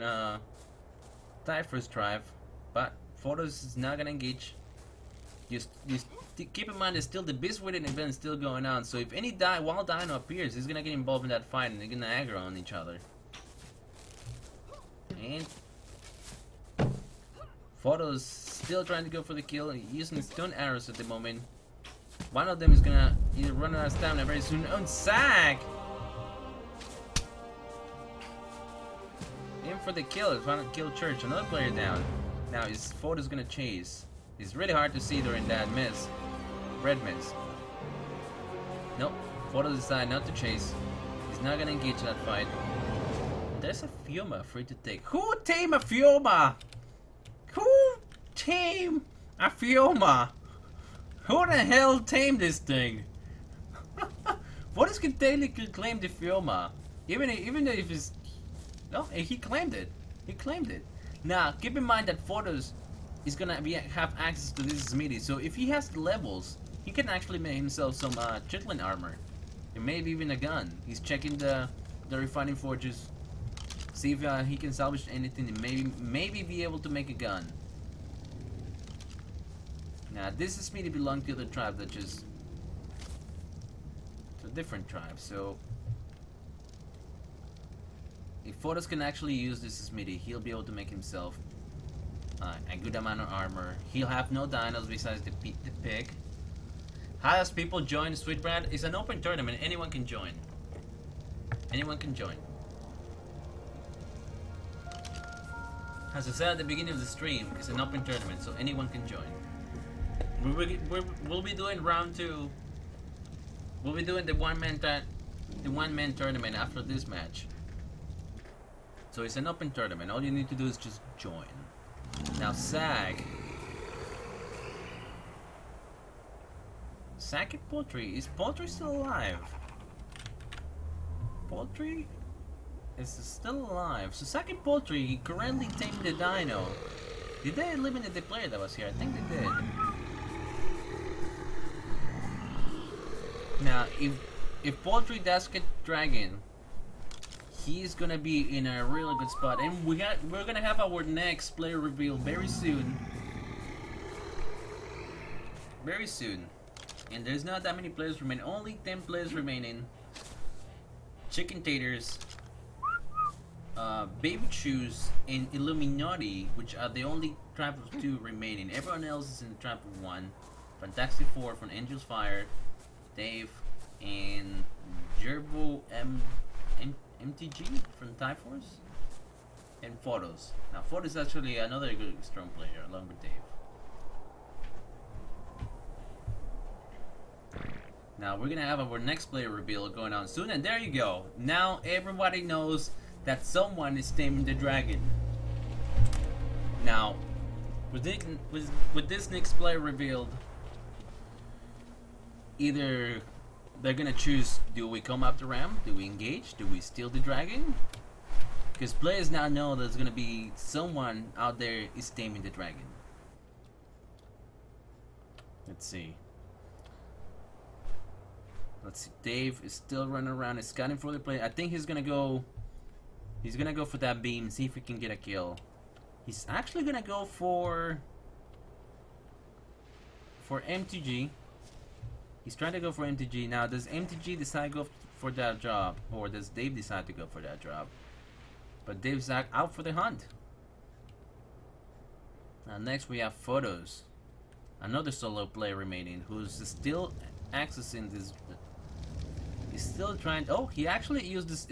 Typhus Tribe, but Photos is not gonna engage. Just keep in mind, there's still the Beast Within event still going on. So if any wild dino appears, he's gonna get involved in that fight, and they're gonna aggro on each other. And Photos still trying to go for the kill, using stone arrows at the moment. One of them is gonna either run out of stamina very soon. Oh, Zag! In for the kill. He's trying to kill Church. Another player down. Now his Photos gonna chase. It's really hard to see during that miss. Red miss. Nope. Photos decide not to chase. He's not gonna engage in that fight. There's a Fiuma free to take. Who tame a Fiuma? Who tame a Fiuma? Who the hell tamed this thing? Photos can technically claim the Fiuma. Even though if it's... No, he claimed it. He claimed it. Now, keep in mind that Photos is gonna have access to this Smithy, so if he has the levels, he can actually make himself some chitlin armor, and maybe even a gun. He's checking the refining forges, see if he can salvage anything, and maybe be able to make a gun. Now this Smithy belongs to the tribe that just to a different tribe, so if Photos can actually use this Smithy, he'll be able to make himself a good amount of armor. He'll have no dinos besides the pig. Has people join Sweetbrand? It's an open tournament. Anyone can join. Anyone can join. As I said at the beginning of the stream, it's an open tournament, so anyone can join. We'll be doing round 2. We'll be doing the one-man tournament after this match. So it's an open tournament. All you need to do is just join. Now Zag and Poultry. Is Poultry still alive? Poultry is still alive. So Zag and Poultry currently tamed the dino. Did they eliminate the player that was here? I think they did. Now if Poultry does get dragon, he's gonna be in a really good spot, and we're gonna have our next player reveal very soon. Very soon. And there's not that many players remaining. Only 10 players remaining. Chicken Taters, Baby Shoes, and Illuminati, which are the only tribe of 2 remaining. Everyone else is in the tribe of 1. Fantastic Four from Angel's Fire, Dave, and Gerbo MTG from Typhus, and Photos. Now Photos is actually another good strong player along with Dave. Now we're gonna have our next player reveal going on soon, and there you go. Now everybody knows that someone is taming the dragon. Now with this next player revealed, either they're gonna choose, do we come up the ramp? Do we engage? Do we steal the dragon? Because players now know there's gonna be someone out there is taming the dragon. Let's see. Dave is still running around, is scouting for the play. I think he's gonna go for that beam, see if he can get a kill. He's actually gonna go for MTG. He's trying to go for MTG. Now, does MTG decide to go for that job, or does Dave decide to go for that job? But Dave's out for the hunt. Now next we have Photos, another solo player remaining who's still accessing this. He's still trying. Oh, he actually used this.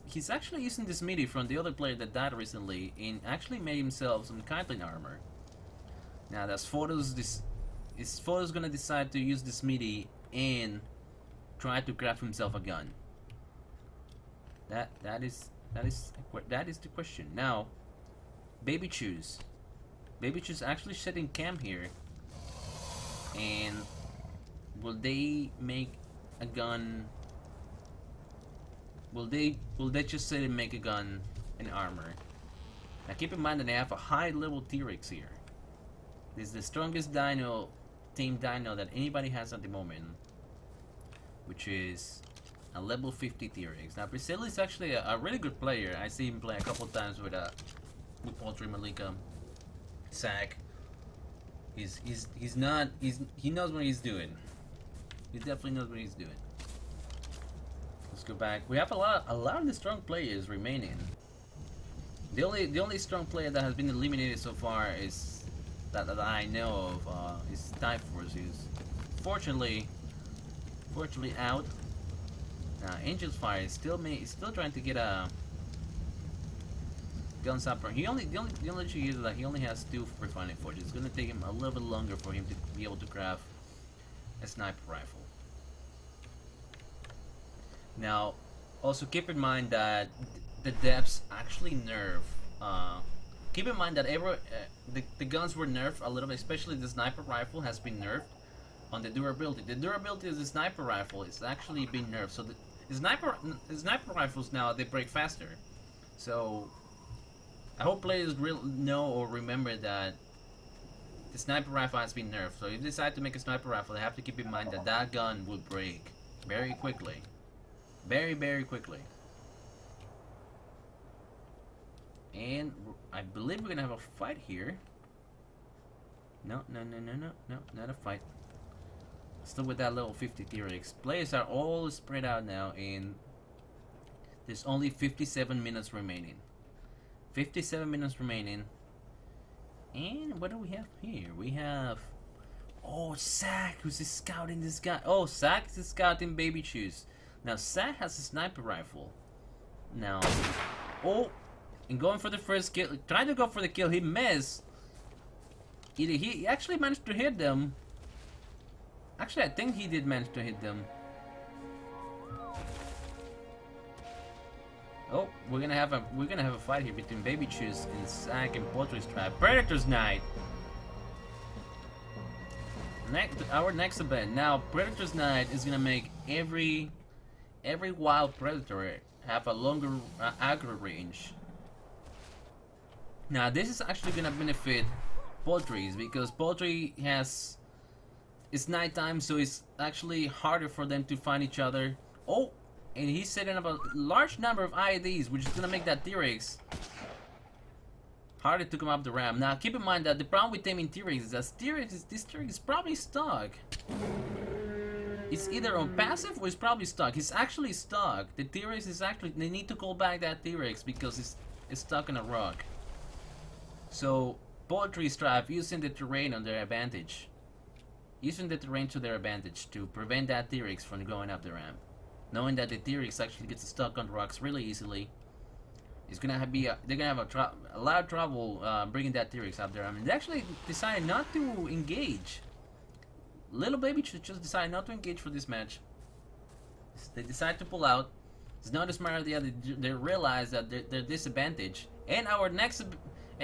He's actually using this MIDI from the other player that died recently, and actually made himself some Kindling armor. Now that's Photos. Is Photos gonna decide to use this MIDI and try to craft himself a gun? That is the question. Now, Baby Choose actually setting camp here, and will they make a gun? Will they just sit and make a gun and armor? Now keep in mind that they have a high level T-Rex here. This is the strongest team dino that anybody has at the moment, which is a level 50 T-Rex. Now Priscilla is actually a really good player. I see him play a couple times with Poultry, Malika, Sack. He knows what he's doing. He definitely knows what he's doing. Let's go back. We have a lot of the strong players remaining. The only strong player that has been eliminated so far is that I know of is Typhorce, who's fortunately out. Now Angel's Fire is still trying to get a guns up. The only issue is that he only has 2 refining forges. It's gonna take him a little bit longer for him to be able to craft a sniper rifle. Now, also keep in mind that the depths actually nerf. Keep in mind that the guns were nerfed a little bit, especially the sniper rifle has been nerfed on the durability. The durability of the sniper rifle is actually being nerfed. So the sniper rifles now, they break faster. So I hope players know or remember that the sniper rifle has been nerfed. So if you decide to make a sniper rifle, they have to keep in mind that that gun will break very quickly. Very, very quickly. And I believe we're gonna have a fight here. No, not a fight. Still with that level 50 T-Rex. Players are all spread out now, and there's only 57 minutes remaining. 57 minutes remaining. And what do we have here? We have... Oh, Sack, who's scouting this guy. Oh, Sack is scouting Baby Choose. Now, Sack has a sniper rifle. Now... Oh! And going for the first kill. Trying to go for the kill. He missed. He actually managed to hit them. Actually, I think he did manage to hit them. Oh, we're gonna have a fight here between Baby Choose and Sack and Poultry's Trap. Predator's Night. Our next event. Now, Predator's Night is gonna make every wild predator have a longer aggro range. Now, this is actually gonna benefit Poultry's because Poultry has... It's nighttime, so it's actually harder for them to find each other. Oh, and he's setting up a large number of IEDs, which is gonna make that T-Rex harder to come up the ramp. Now, keep in mind that the problem with taming T-Rex is that this T-Rex is probably stuck. It's either on passive or it's probably stuck. It's actually stuck. The T-Rex is actually... They need to call back that T-Rex because it's stuck on a rock. So, Poultry Stripe using the terrain on their advantage. Using the terrain to their advantage to prevent that T-Rex from going up the ramp. Knowing that the T-Rex actually gets stuck on rocks really easily. It's gonna be they're gonna have a lot of trouble bringing that T-Rex up there. I mean, they actually decided not to engage. Little Baby just decided not to engage for this match. They decide to pull out. It's not as smart as the other. They realize that they're disadvantaged. And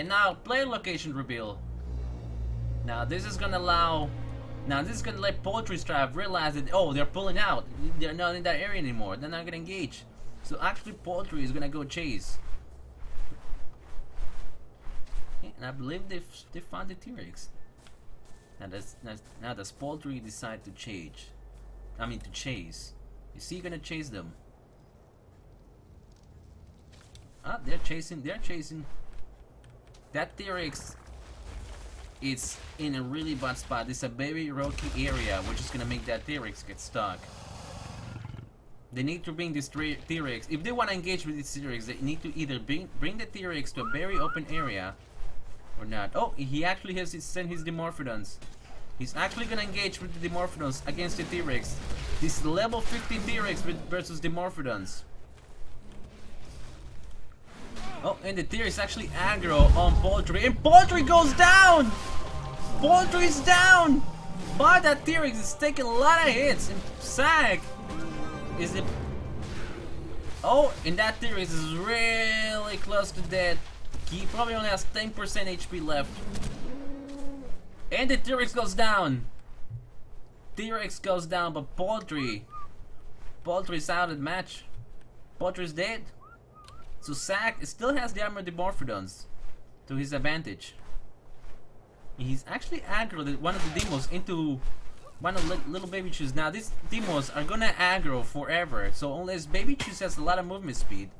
now player location reveal. Now this is gonna allow. Now this is gonna let Poultry Stripe realize that they're pulling out. They're not in that area anymore. They're not gonna engage. So actually Poultry is gonna go chase. And I believe they found the T-Rex. Now does Poultry decide to chase? Is he gonna chase them? Ah, they're chasing. That T-Rex is in a really bad spot. It's a very rocky area, which is gonna make that T-Rex get stuck. They need to bring this T-Rex. If they want to engage with this T-Rex, they need to either bring the T-Rex to a very open area or not. Oh, he actually has sent his Dimorphodons. He's actually gonna engage with the Dimorphodons against the T-Rex. This is level 15 T-Rex versus Dimorphodons. Oh, and the T-Rex actually aggro on Poultry, and Poultry goes down! Poultry is down! But that T-Rex is taking a lot of hits, and Sag is the... Oh, and that T-Rex is really close to death. He probably only has 10% HP left. And the T-Rex goes down. T-Rex goes down, but Poultry is out of the match. Poultry is dead. So Sack still has the armored Dimorphodons to his advantage. He's actually aggroed one of the demos into one of the little Baby Chews. Now these demos are gonna aggro forever. So unless Baby Chews has a lot of movement speed,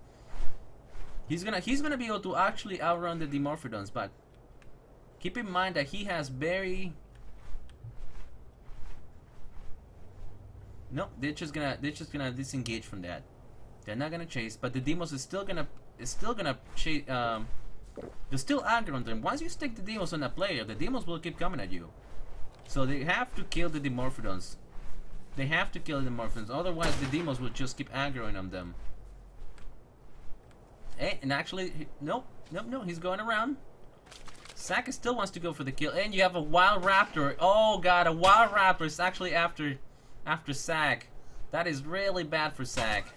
he's gonna be able to actually outrun the Dimorphodons. But keep in mind that he has very... No, they're just gonna disengage from that. They're not gonna chase, but the demos is still gonna chase. They're still aggro on them. Once you stick the demos on a player, the demos will keep coming at you. So they have to kill the Dimorphodons. They have to kill the Dimorphodons, otherwise the demos will just keep aggroing on them. And actually, no, he's going around. Sack still wants to go for the kill, and you have a Wild Raptor. Oh god, a Wild Raptor is actually after Sack. That is really bad for Sack.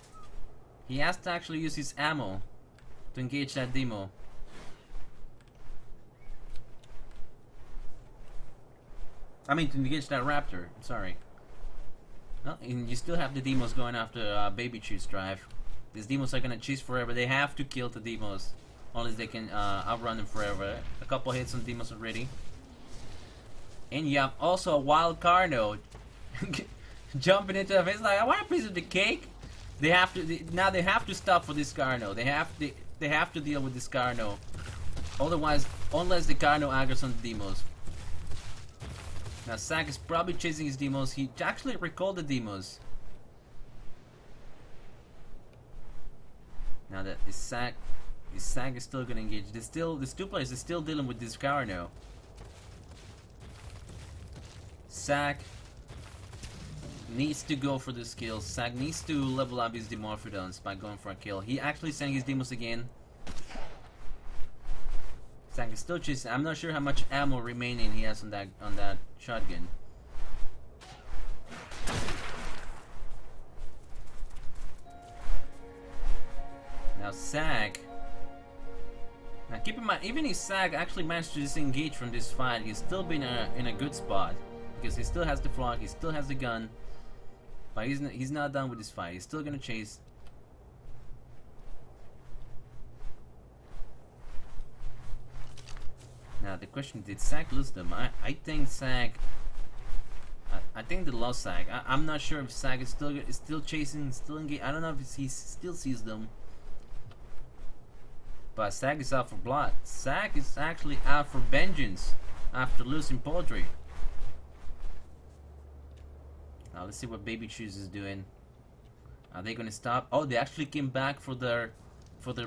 He has to actually use his ammo to engage that demo. I mean, to engage that Raptor. Sorry. No, and you still have the demos going after Baby Chew's drive. These demos are gonna chase forever. They have to kill the demos, unless they can outrun them forever. A couple hits on demos already. And you have also a Wild Carno jumping into the face like, I want a piece of the cake. They have to now. They have to stop for this Carno. They have to deal with this Carno. Otherwise, unless the Carno aggroes on the demos. Now Sack is probably chasing his demos. He actually recalled the demos. Now that his Sack is still gonna engage. These two players are still dealing with this Carno. Sack needs to go for this kill. Sack needs to level up his Dimorphodons by going for a kill. He actually sent his demos again. Sack is still chasing. I'm not sure how much ammo remaining he has on that shotgun. Now Sack. Now keep in mind, even if Sack actually managed to disengage from this fight, he's still been in a good spot because he still has the frog, he still has the gun. But he's not done with this fight. He's still gonna chase. Now the question: did Sack lose them? I think Sack. I think they lost Sack. I'm not sure if Sack is still chasing, still engaged. I don't know if he still sees them. But Sack is out for blood. Sack is actually out for vengeance after losing Poultry. Now let's see what Baby Chews is doing. Are they gonna stop? Oh, they actually came back for their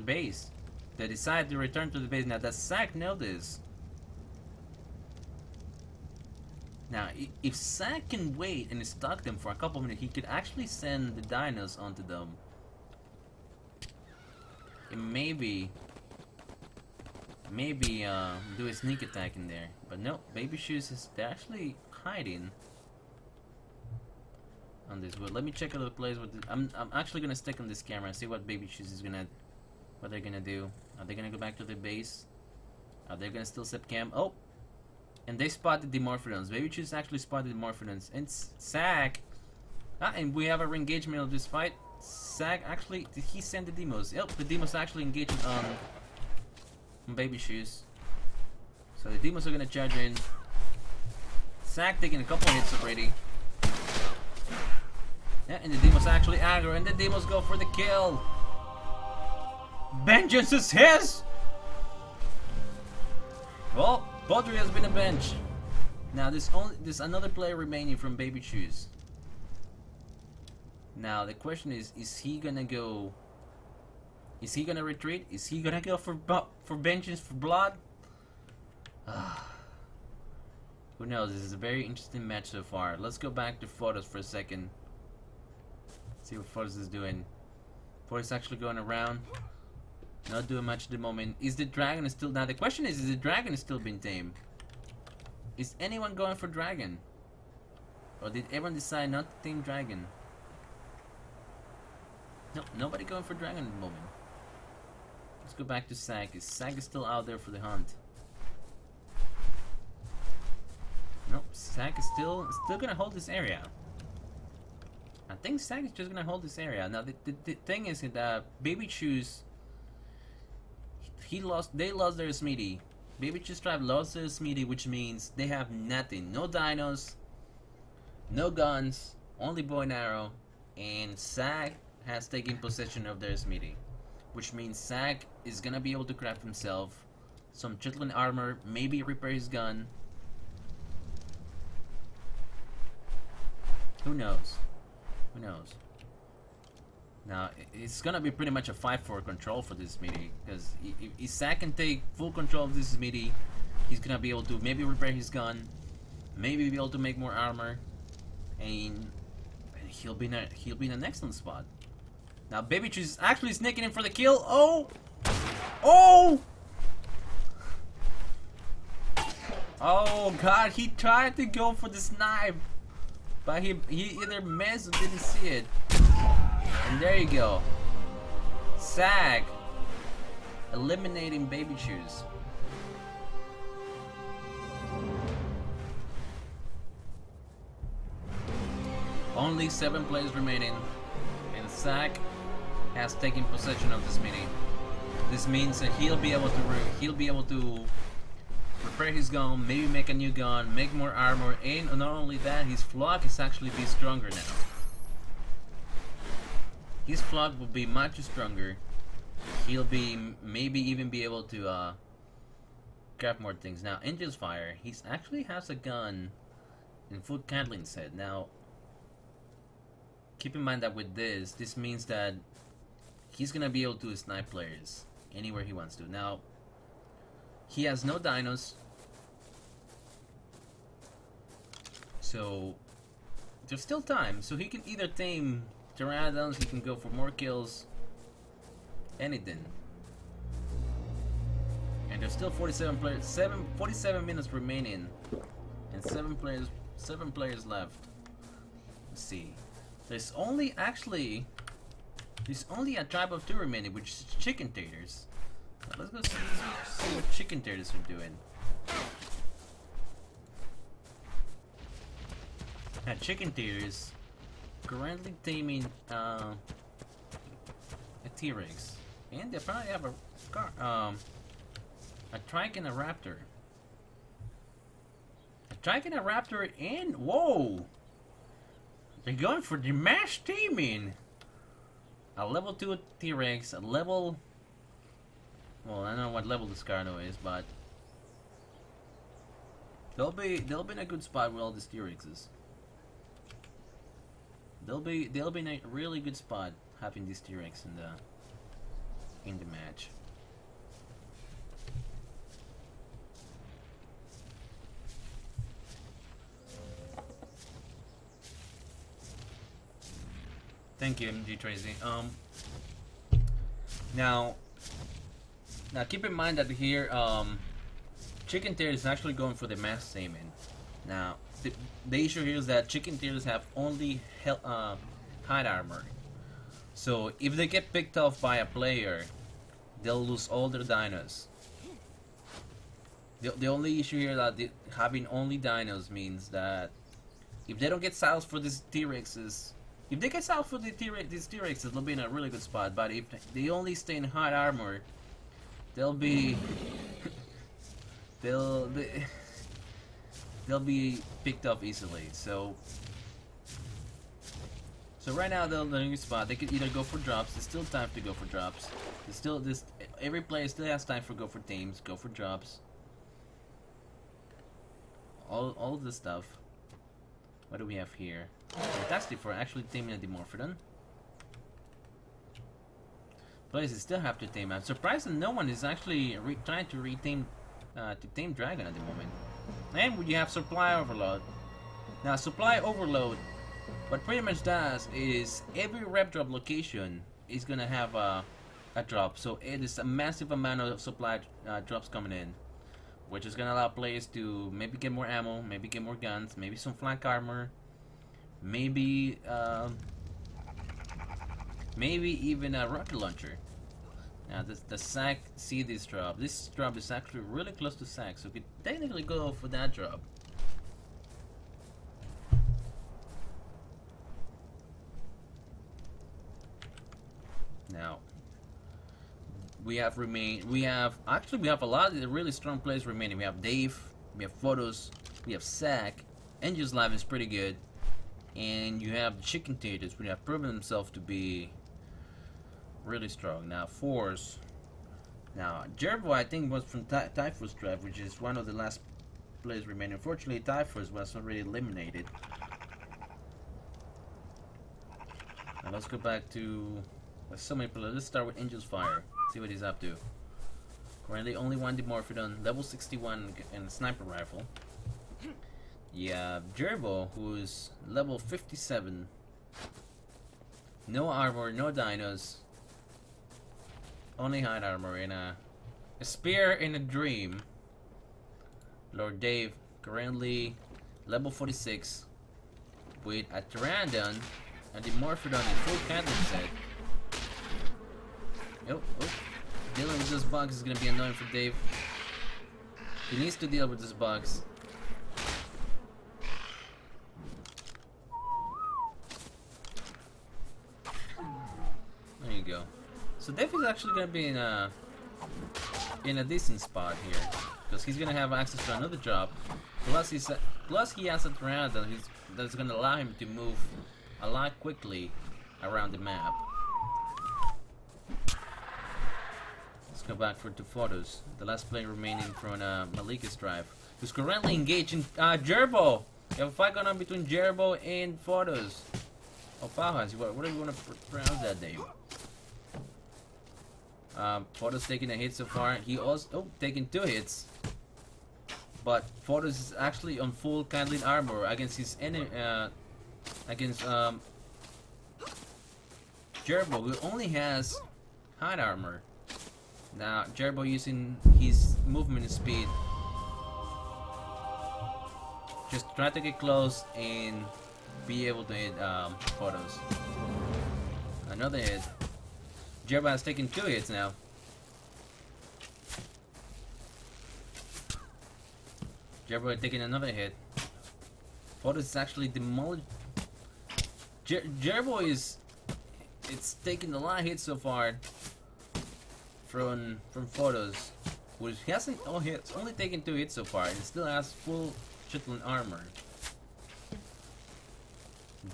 base. They decided to return to the base. Now does Sack know this? Now if Sack can wait and stalk them for a couple minutes, he could actually send the dinos onto them. And maybe do a sneak attack in there. But no, Baby Chews they're actually hiding on this wood. Let me check other plays. I'm actually gonna stick on this camera and see what Baby Chews is what they're gonna do. Are they gonna go back to the base? Are they gonna still set camp? Oh, and they spotted the Dimorphodons. Baby Chews actually spotted the Dimorphodons. And Sack. And we have a re-engagement of this fight. Sack actually, did he send the demos? Yep, the demos actually engaging on Baby Chews. So the demos are gonna charge in. Sack taking a couple hits already. Yeah, and the demos actually aggro, and the demos go for the kill. Vengeance is his! Well, Poultry has been a bench. Now there's another player remaining from Baby Chews. Now the question is he gonna go? Is he gonna retreat? Is he gonna go for vengeance, for blood? Who knows? This is a very interesting match so far. Let's go back to photos for a second. See what photos is doing. Photos actually going around. Not doing much at the moment. Is the dragon still... Now the question is the dragon still being tamed? Is anyone going for dragon? Or did everyone decide not to tame dragon? No, nobody going for dragon at the moment. Let's go back to Sag. Sag is still out there for the hunt. Nope, Sag is still gonna hold this area. I think Sag is just gonna hold this area. Now the thing is that Baby Shoes, they lost their Smithy. Baby Shoes Tribe lost their Smithy, which means they have nothing. No dinos, no guns, only bow and arrow, and Sag has taken possession of their Smithy. Which means Sag is gonna be able to craft himself some chitlin armor, maybe repair his gun. Who knows? Who knows? Now, it's gonna be pretty much a fight for control for this Smithy, because if Sag can take full control of this Smithy, he's gonna be able to maybe repair his gun, maybe be able to make more armor, and he'll be in an excellent spot. Now, Baby Cheese is actually sneaking in for the kill. Oh! Oh! Oh God, he tried to go for the snipe, but he either missed or didn't see it. And there you go. Sag eliminating Baby Shoes. Only 7 players remaining, and Sag has taken possession of this mini. This means that he'll be able to repair his gun, maybe make a new gun, make more armor, and not only that, his flock is actually be stronger now. His flock will be much stronger. He'll be maybe even be able to craft more things. Now, Angel's Fire, he actually has a gun in food candling set. Now, keep in mind that with this means that he's gonna be able to snipe players anywhere he wants to. Now, he has no dinos, so there's still time. So he can either tame Pteranodons, he can go for more kills, anything. And there's still 47 players, 47 minutes remaining, and 7 players left. Let's see. There's only a tribe of 2 remaining, which is chicken taters. Now let's go see what chicken taters are doing. Now, chicken taters currently taming a T-Rex, and they probably have a trike and a raptor. A trike and a raptor, and whoa! They're going for the mass taming. A level 2 T-Rex, a level... Well, I don't know what level this Carno is, but they'll be in a good spot with all these T-Rexes. They'll be in a really good spot having these T-Rex in the match. Thank you, MG Tracy. Now keep in mind that here, chicken tater is actually going for the mass taming. Now, the issue here is that chicken taters have only hide armor. So if they get picked off by a player, they'll lose all their dinos. The only issue here that having only dinos means that if they don't get silenced for these T-Rexes, if they get silenced for these T-Rexes, they'll be in a really good spot. But if they only stay in hide armor, they'll be they'll be picked up easily. So right now they're in a good spot. They can either go for drops. There's still time to go for drops. There's still every player still has time for go for tames, go for drops. All of this stuff. What do we have here? Fantastic for actually taming a Dimorphodon. Players still have to tame. I'm surprised that no one is actually trying to tame Dragon at the moment. And you have supply overload. Now supply overload, what pretty much does is every rep drop location is gonna have a drop. So it is a massive amount of supply drops coming in, which is gonna allow players to maybe get more ammo, maybe get more guns, maybe some flank armor, maybe even a rocket launcher. Now the SAC see this drop. This drop is actually really close to SAC, so we could technically go for that drop. Now we have a lot of the really strong players remaining. We have Dave, we have Photos, we have SAC, Angel's Live is pretty good, and you have the Chicken Taters, which have proven themselves to be really strong. Now Force. Now Jerbo I think was from Typhus Drive, which is one of the last players remaining. Unfortunately Typhus was already eliminated. Now let's go back to so many players. Let's start with Angel's Fire. See what he's up to. Currently only one Dimorphodon, level 61 and a sniper rifle. Yeah, Jerbo, who's level 57. No armor, no dinos. Only hide armor and a spear in a dream. Lord Dave, currently level 46 with a Pteranodon, a Dimorphodon in full Catlin set. Oh, dealing with this bugs is gonna be annoying for Dave. He needs to deal with this bugs. There you go. So Dave is actually gonna be in a decent spot here, because he's gonna have access to another job. Plus he has a Pteranodon that's gonna allow him to move a lot quickly around the map. Let's go back to Photos, the last player remaining from Malika's Drive, who's currently engaged in Jerbo. You have a fight going on between Jerbo and Photos. Oh, Pauhas, what do you want to pronounce that name? Photos taking a hit so far. He also taking 2 hits, but Photos is actually on full Catlin armor against his enemy. Against Jerbo, who only has hide armor. Now Jerbo using his movement speed, just try to get close and be able to hit Photos. Another hit. Jerbo has taken 2 hits now. Jerbo taking another hit. Photos is actually demolished. Jerbo it's taking a lot of hits so far from Photos, which hasn't it's only taken 2 hits so far and still has full Chitlin armor.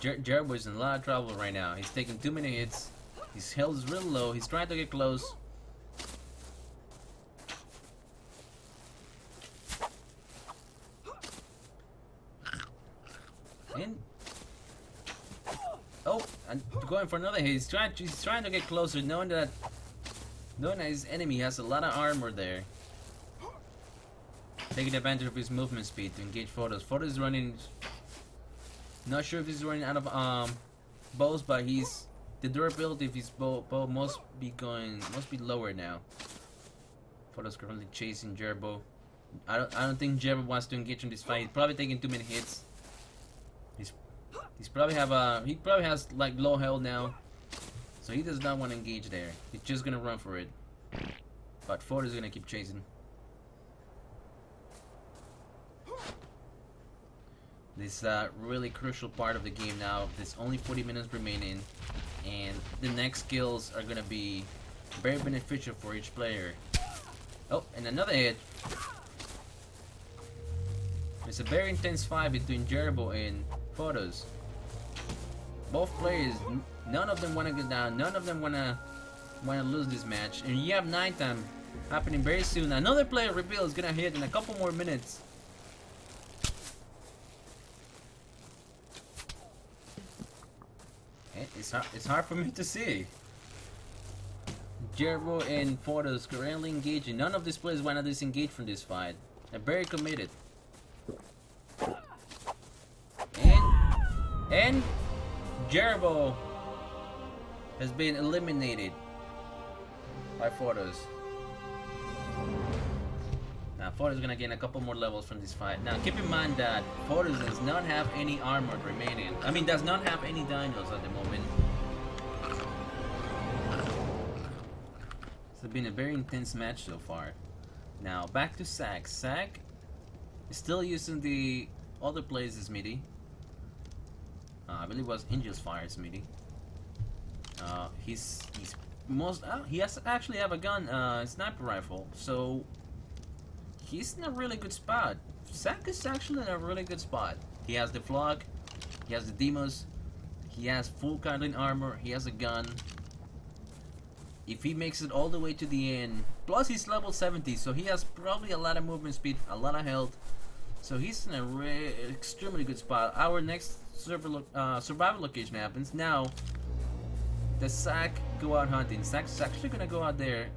Jerbo is in a lot of trouble right now. He's taking too many hits. His health is real low. He's trying to get close. And and going for another hit. He's trying to get closer, knowing that his enemy has a lot of armor there. Taking advantage of his movement speed to engage Photos. Photos is running. Not sure if he's running out of bows, but the durability of his bow must be lower now. Photos currently chasing Jerbo. I don't think Jerbo wants to engage in this fight. He's probably taking too many hits. He probably has like low health now, so he does not want to engage there. He's just gonna run for it. But Photos is gonna keep chasing. This really crucial part of the game now. There's only 40 minutes remaining, and the next kills are gonna be very beneficial for each player. Oh, and another hit. It's a very intense fight between Jerbo and Photos. Both players, none of them want to get down. None of them want to lose this match. And you have nighttime happening very soon. Another player reveal is gonna hit in a couple more minutes. It's hard for me to see. Jervo and Fordos currently engaging. None of these players want to disengage from this fight. They're very committed. And Jervo has been eliminated by Fordos. Now Fordos is gonna gain a couple more levels from this fight. Now keep in mind that Fordos does not have any armor remaining. I mean, does not have any dinos at the moment. It's been a very intense match so far. Now back to Zack. Zack is still using the other players' MIDI. I believe it was Angel's Fire's MIDI. He has actually have a gun, sniper rifle, so he's in a really good spot. Zack is actually in a really good spot. He has the Flock, he has the Demos, he has full Kindling armor, he has a gun. If he makes it all the way to the end, plus he's level 70, so he has probably a lot of movement speed, a lot of health. So he's in a extremely good spot. Our next survival location happens. Now, does Zack go out hunting? Zack's actually gonna go out there,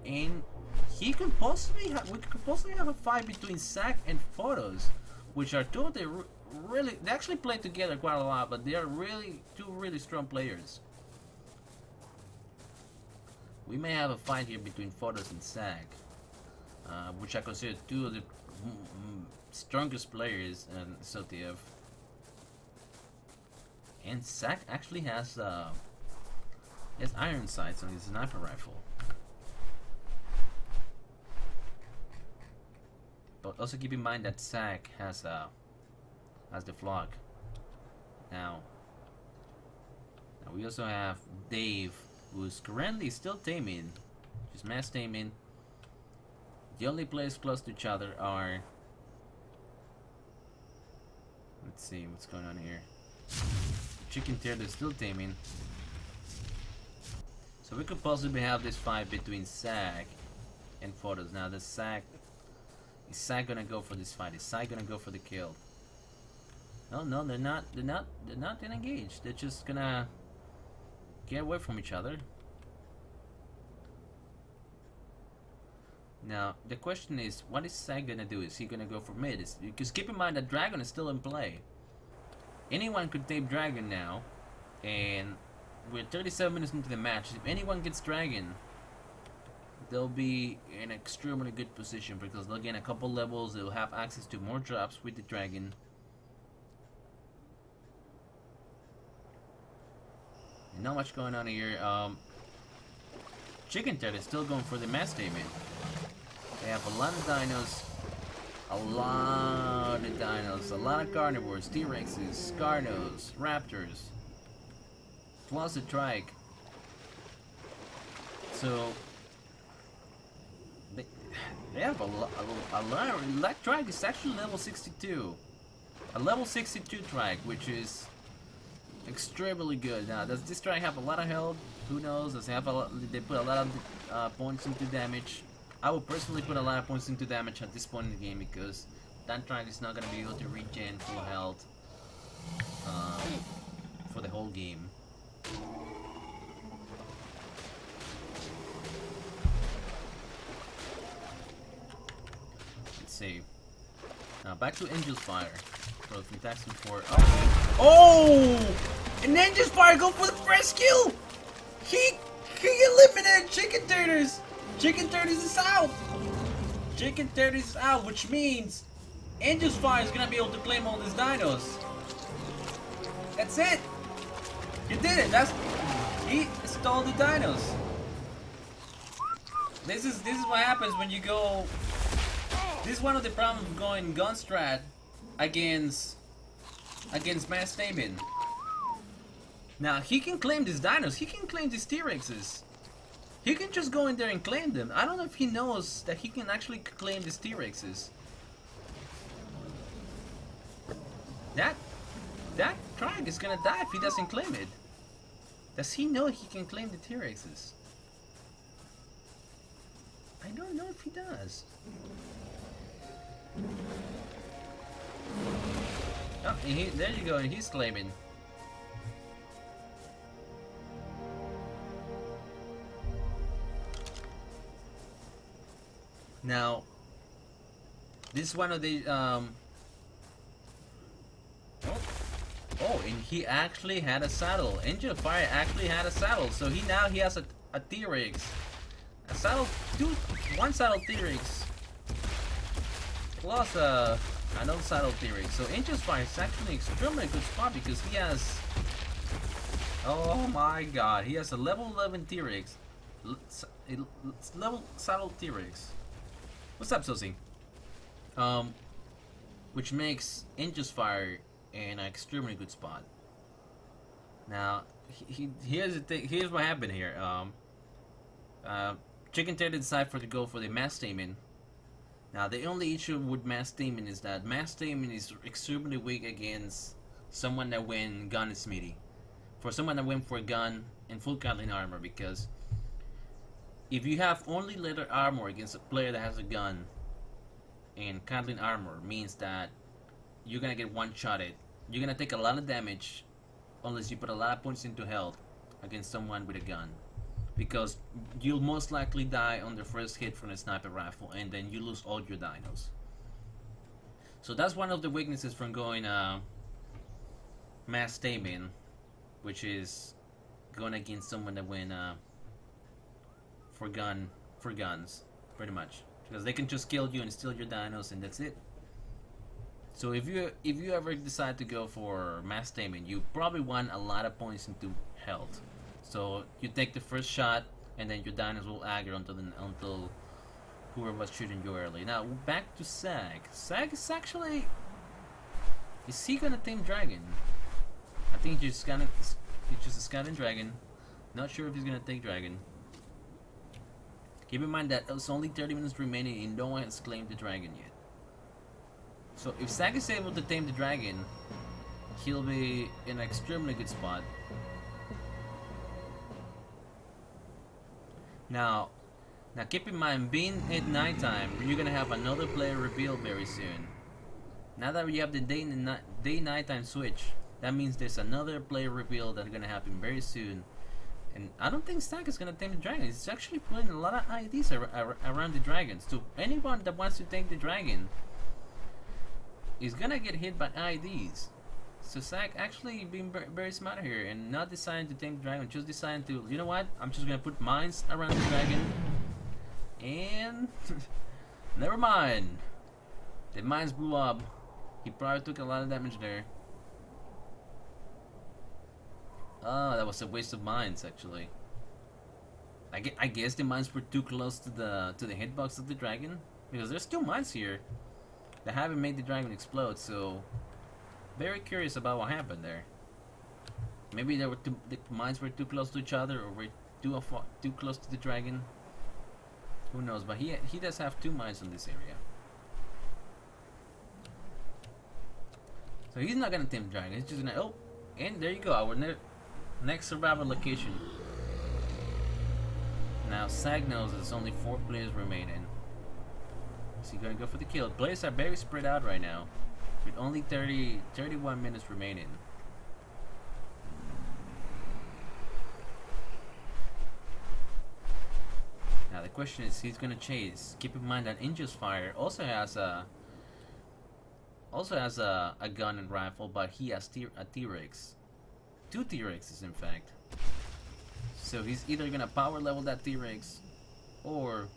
and we could possibly have a fight between Zack and Fordos, which are two of the they actually play together quite a lot, but they are two really strong players. We may have a fight here between Fordos and Zack, which I consider two of the strongest players in SOTF. And Zack actually has iron sights on his sniper rifle. But also keep in mind that Zack has the Flock. Now we also have Dave, who's currently still taming, just mass taming. The only players close to each other are, let's see what's going on here. Chicken Tail is still taming. So we could possibly have this fight between Zack and Fordos. Now is Zack gonna go for this fight? Is Zack gonna go for the kill? No, they're not gonna engage. They're just gonna get away from each other. Now the question is, what is Zack gonna do? Is he gonna go for mid? Because keep in mind that Dragon is still in play. Anyone could tape Dragon now, and we're 37 minutes into the match. If anyone gets Dragon, they'll be in an extremely good position because they'll gain a couple levels. They'll have access to more drops with the Dragon. Not much going on here. Chicken Ted is still going for the mass taming. They have a lot of dinos. A lot of carnivores, T-Rexes, Scarnos, Raptors, plus a Trike. So they have a lot. That Trike is actually level 62. A level 62 Trike, which is extremely good. Now, does this Trike have a lot of health? Who knows? Does it have they put a lot of points into damage? I would personally put a lot of points into damage at this point in the game because that Trike is not going to be able to regen full health for the whole game. Let's see. Now back to Angel's Fire. So if we tax him for oh! And Angel's Fire go for the first kill! He eliminated Chicken Taters! Chicken Taters is out! Chicken Taters is out, which means Angel's Fire is gonna be able to claim all these dinos. That's it! He did it! He stole the dinos. This is what happens when you go. This is one of the problems of going gun strat against mass taming. Now he can claim these dinos. He can claim these T-Rexes. He can just go in there and claim them. I don't know if he knows that he can actually claim these T-Rexes. That Trike is gonna die if he doesn't claim it. Does he know he can claim the T-Rexes? I don't know if he does. Oh, there you go, and he's claiming. Now, this is one of the oh, and he actually had a saddle. Engine of Fire actually had a saddle, so he has a T-Rex, a saddle, one saddle T-Rex, plus another saddle T-Rex. So Engine of Fire is actually an extremely good spot because he has, oh my God, he has a level 11 T-Rex, level saddle T-Rex. What's up, Sosi? Which makes Injust Fire an extremely good spot. Now, here's the thing. Here's what happened here. Chicken Tail decided to go for the Mass Stamen. Now, the only issue with Mass Stamen is that Mass Stamen is extremely weak against someone that went gun and smithy. For someone that went for a gun and full Gatling armor, because if you have only leather armor against a player that has a gun, and Gatling armor means that you're gonna get one-shotted. You're gonna take a lot of damage unless you put a lot of points into health against someone with a gun, because you'll most likely die on the first hit from a sniper rifle, and then you lose all your dinos. So that's one of the weaknesses from going Mass Stamen, which is going against someone that went for guns, pretty much, because they can just kill you and steal your dinos, and that's it. So if you ever decide to go for Mass Stamen, you probably want a lot of points into health. So you take the first shot, and then your dinos will aggro until whoever was shooting you early. Now back to Sag. Sag is actually, is he gonna tame Dragon? I think he's just a scouting Dragon. Not sure if he's gonna take Dragon. Keep in mind that there's only 30 minutes remaining and no one has claimed the Dragon yet. So if Sag is able to tame the Dragon, he'll be in an extremely good spot. Now keep in mind, being at nighttime, you're gonna have another player reveal very soon. Now that we have the day-nighttime switch, that means there's another player reveal that's gonna happen very soon. And I don't think Sag is gonna tame the Dragon. He's actually putting a lot of IDs around the Dragon. So anyone that wants to tame the Dragon is gonna get hit by IDs. So Sag actually being very smart here and not deciding to tame the Dragon, just deciding to, you know what, I'm just gonna put mines around the Dragon, and never mind, the mines blew up. He probably took a lot of damage there. Oh, that was a waste of mines, actually. I guess the mines were too close to the hitbox of the Dragon, because there's still mines here that haven't made the Dragon explode. So very curious about what happened there. Maybe the mines were too close to each other, or were too close to the Dragon. Who knows? But he does have 2 mines in this area. So he's not gonna tame the Dragon. He's just gonna, oh, and there you go, our next survival location. Now Sag knows there's only 4 players remaining. Is he gonna go for the kill? Players are very spread out right now, with only 31 minutes remaining. Now the question is, he's gonna chase. Keep in mind that Injust Fire also has a gun and rifle, but he has a T-Rex. 2 T-Rexes, in fact. So he's either gonna power level that T-Rex, or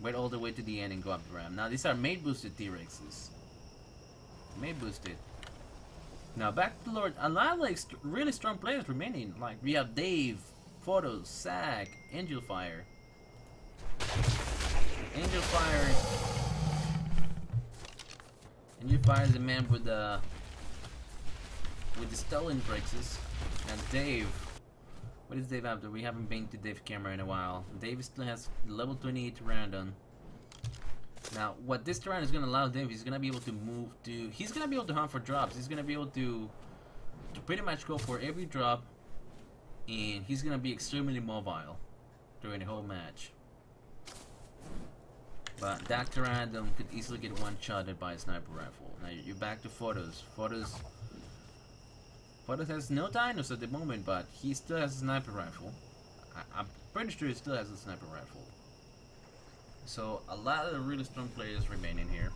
wait all the way to the end and go up the ramp. Now these are mate boosted T-Rexes. Mate boosted. Now back to Lord. A lot of like really strong players remaining. Like we have Dave, Photos, Sag, Angel Fire. Angel Fire is the man with the stolen Brexes. And Dave, what does Dave have? We haven't been to Dave's camera in a while. Dave still has level 28 Pteranodon. Now, what this Pteranodon is going to allow Dave, he's going to be able to move to... He's going to be able to hunt for drops. He's going to be able to pretty much go for every drop. And he's going to be extremely mobile during the whole match. But that Pteranodon could easily get one-shotted by a sniper rifle. Now you're back to Photos. Photos has no dinos at the moment, but he still has a sniper rifle. I'm pretty sure he still has a sniper rifle. So a lot of the really strong players remain in here.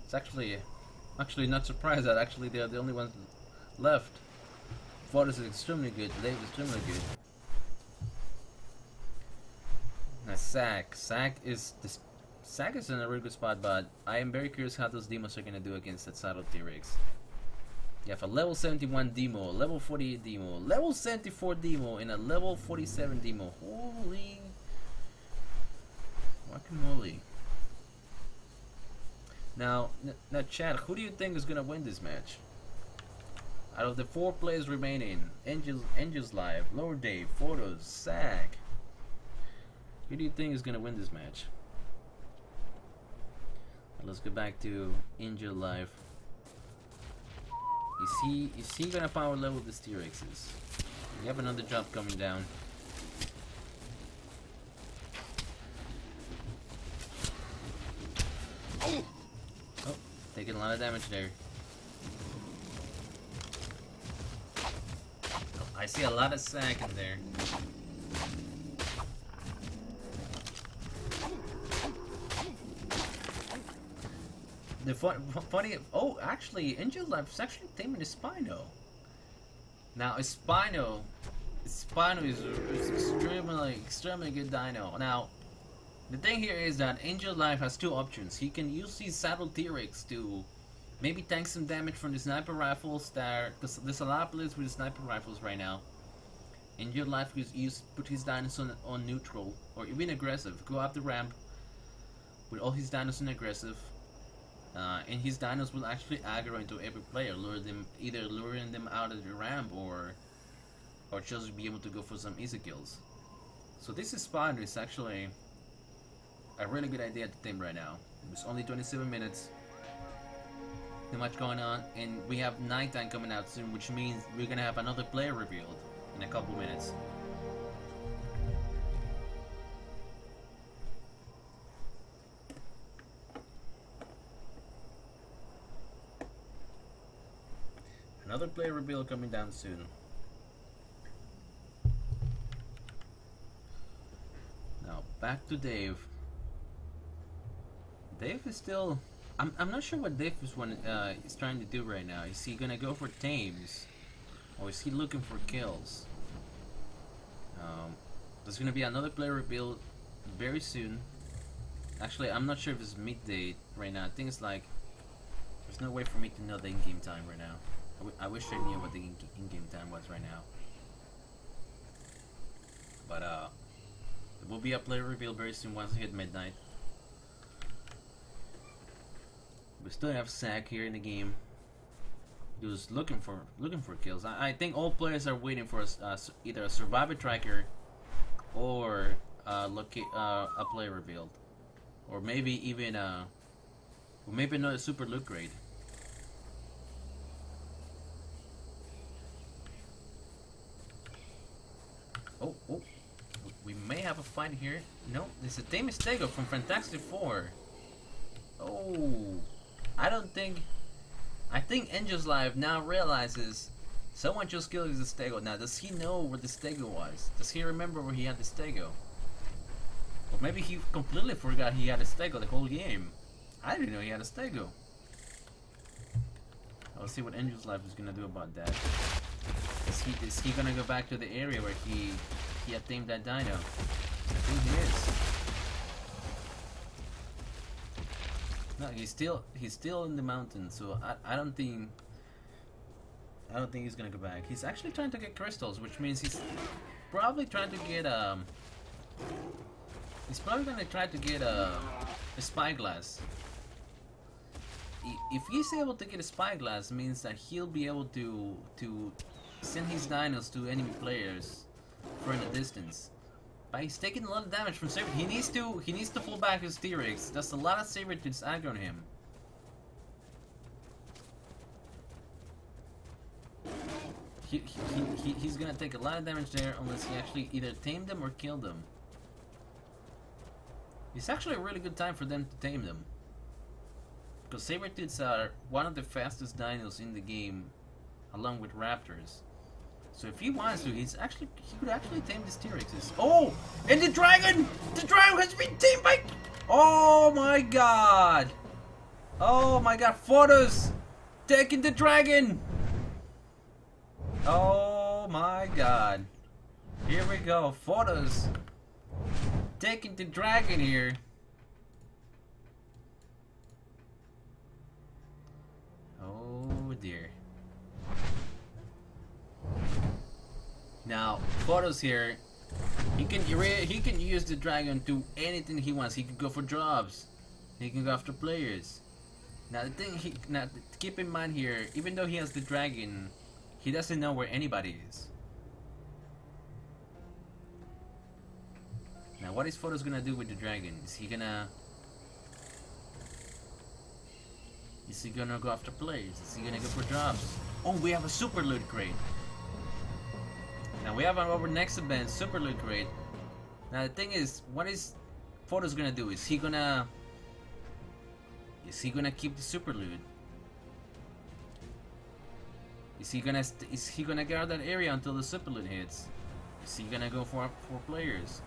It's actually not surprised that actually they're the only ones left. Fortis is extremely good. Dave is extremely good. Now Sack is in a really good spot, but I am very curious how those demos are gonna do against that Saddle T-Rex. You have a level 71 demo, level 48 demo, level 74 demo, and a level 47 demo. Holy guacamole. Now chat, who do you think is gonna win this match? Out of the 4 players remaining, Angels Live, Lower Dave, Photos, Sack. Who do you think is gonna win this match? Let's go back to Angel Live. Is he gonna power level the T-Rexes? We have another drop coming down. Oh, taking a lot of damage there. Oh, I see a lot of sack in there. The funny, oh, actually, Angel Life is actually taming the Spino. Now, Spino is extremely good dino. Now, the thing here is that Angel Life has 2 options. He can use these Saddle T-Rex to maybe tank some damage from the sniper rifles because there's a lot of players with sniper rifles right now. Angel Life put his dinos on neutral or even aggressive. Go up the ramp with all his dinos on aggressive. And his dinos will actually aggro into every player, either luring them out of the ramp or just be able to go for some easy kills. So this spot is actually a really good idea to tame right now. It's only 27 minutes. Too much going on, and we have nighttime coming out soon, which means we're gonna have another player revealed in a couple minutes. Another player reveal coming down soon. Now back to Dave. Dave is still. I'm not sure what Dave is trying to do right now. Is he gonna go for tames, or is he looking for kills? There's gonna be another player reveal very soon. Actually, I'm not sure if it's midday right now. I think it's like there's no way for me to know the in-game time right now. I wish I knew what the in-game time was right now. But there will be a player reveal very soon once we hit midnight. We still have Sack here in the game. He was looking for kills. I think all players are waiting for either a survivor tracker or a player revealed, or maybe even another super loot grade. Oh, we may have a fight here. No, it's a tame Stego from Fantastic Four. Oh, I think Angel's Life now realizes someone just killed his Stego. Now, does he know where the Stego was? Does he remember where he had the Stego? Or maybe he completely forgot he had a Stego the whole game. I didn't know he had a Stego. I'll see what Angel's Life is gonna do about that. Is he gonna go back to the area where he had tamed that dino? I think he is. No, he's still in the mountain, so I don't think he's gonna go back. He's actually trying to get crystals, which means he's probably trying to get he's probably gonna try to get a spyglass. If he's able to get a spyglass, means that he'll be able to send his dinos to enemy players from a distance. But he's taking a lot of damage from Saber. He needs to pull back his T-Rex. That's a lot of Saber to aggro on him. He's gonna take a lot of damage there unless he actually either tame them or kill them. It's actually a really good time for them to tame them, because Sabertooths are one of the fastest dinos in the game, along with raptors. So if he wants to, he could actually tame the T-Rexes. Oh, and the dragon has been tamed by. Oh my god! Oh my god! Photos taking the dragon. Oh my god! Here we go, Photos taking the dragon here. Oh dear. Now, Photos here, he can use the dragon to anything he wants. He can go for jobs. He can go after players. Now the thing keep in mind here, even though he has the dragon, he doesn't know where anybody is. Now what is Photos gonna do with the dragon? Is he gonna go after players? Is he gonna go for jobs? Oh, we have a super loot crate. Now we have our next event, super loot crate. Now the thing is, what is Photos gonna do? Is he gonna keep the super loot? Is he gonna guard that area until the super loot hits? Is he gonna go for players?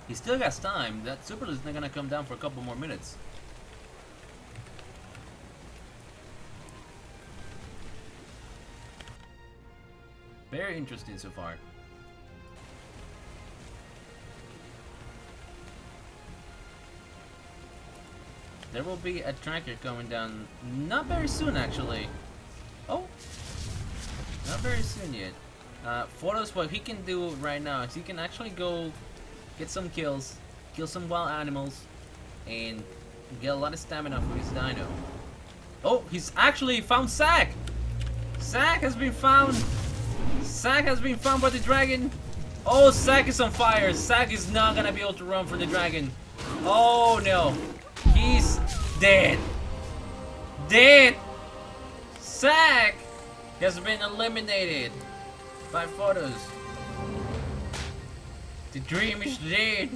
He still has time. That super loot is not gonna come down for a couple more minutes. Very interesting so far. There will be a tracker coming down not very soon actually. Oh, not very soon yet. Photos, what he can do right now is he can actually go get some kills, kill some wild animals, and get a lot of stamina for his dino. Oh, he's actually found Zack! Zack has been found! Zack has been found by the dragon! Oh, Zack is on fire! Zack is not gonna be able to run from the dragon! Oh no! He's dead! Dead! Zack has been eliminated by Photos. The dream is dead!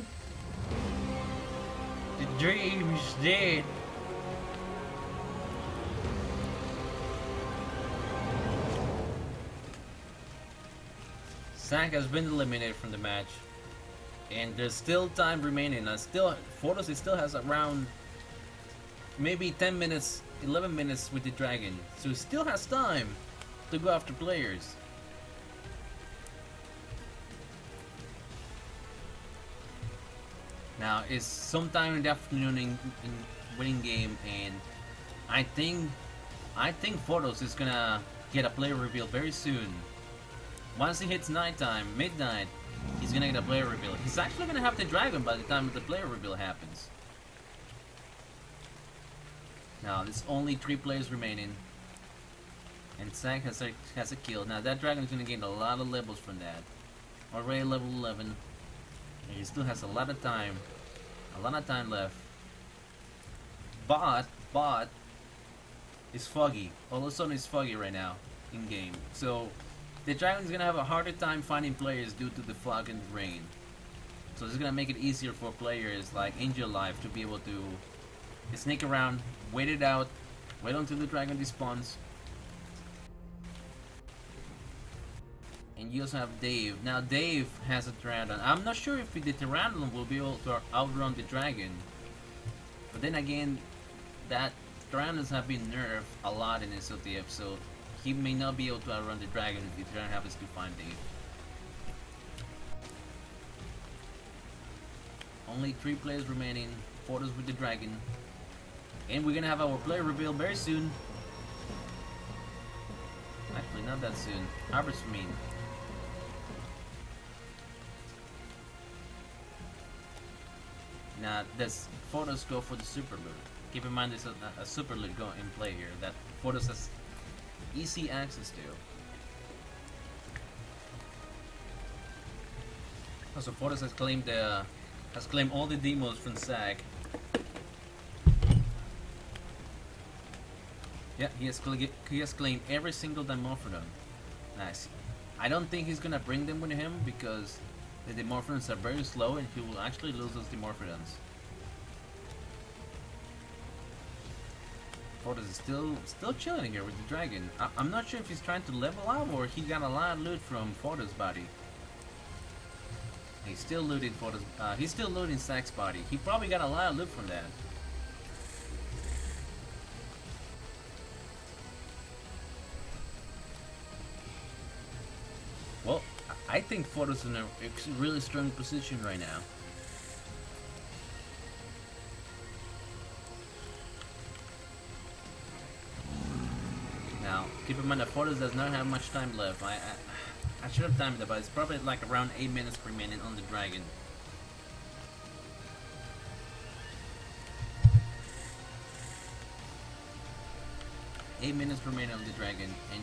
The dream is dead! Zack has been eliminated from the match, and there's still time remaining. Photos still has around maybe 10 minutes, 11 minutes with the dragon, so he still has time to go after players. Now it's sometime in the afternoon in winning game, and I think Photos is gonna get a player reveal very soon. Once it hits midnight, he's gonna get a player reveal. He's actually gonna have the dragon by the time the player reveal happens. Now, there's only 3 players remaining, and Zack has a kill. Now, that dragon is gonna gain a lot of levels from that. Already level 11, and he still has a lot of time left. But it's foggy. All of a sudden, it's foggy right now in game. So the dragon is gonna have a harder time finding players due to the fog and the rain. So this is gonna make it easier for players like Angel Life to be able to sneak around, wait it out, wait until the dragon despawns. And you also have Dave. Now Dave has a Pteranodon. I'm not sure if the Pteranodon will be able to outrun the dragon. But then again, that Pteranodons have been nerfed a lot in SOTF, so he may not be able to outrun the dragon if the dragon happens to find Dave. Only 3 players remaining. Photos with the dragon. And we're gonna have our player reveal very soon. Actually, not that soon. Harvest mean. Now, does Photos go for the super loot? Keep in mind there's a super loot going in play here that Photos has easy access to. Also, Photos has claimed all the demos from Zack. Yeah, he has claimed every single Dimorphodon. Nice. I don't think he's gonna bring them with him because the Dimorphodons are very slow and he will actually lose those Dimorphodons. Fortis is still chilling here with the dragon. I'm not sure if he's trying to level up or he got a lot of loot from Fortis' body. He's still looting Fortis. He's still looting Sack's body. He probably got a lot of loot from that. Well, I think Fortis is in a really strong position right now. Now, keep in mind that Fortis does not have much time left. I should have timed it, but it's probably like around 8 minutes remaining on the dragon. Eight minutes remaining on the dragon, and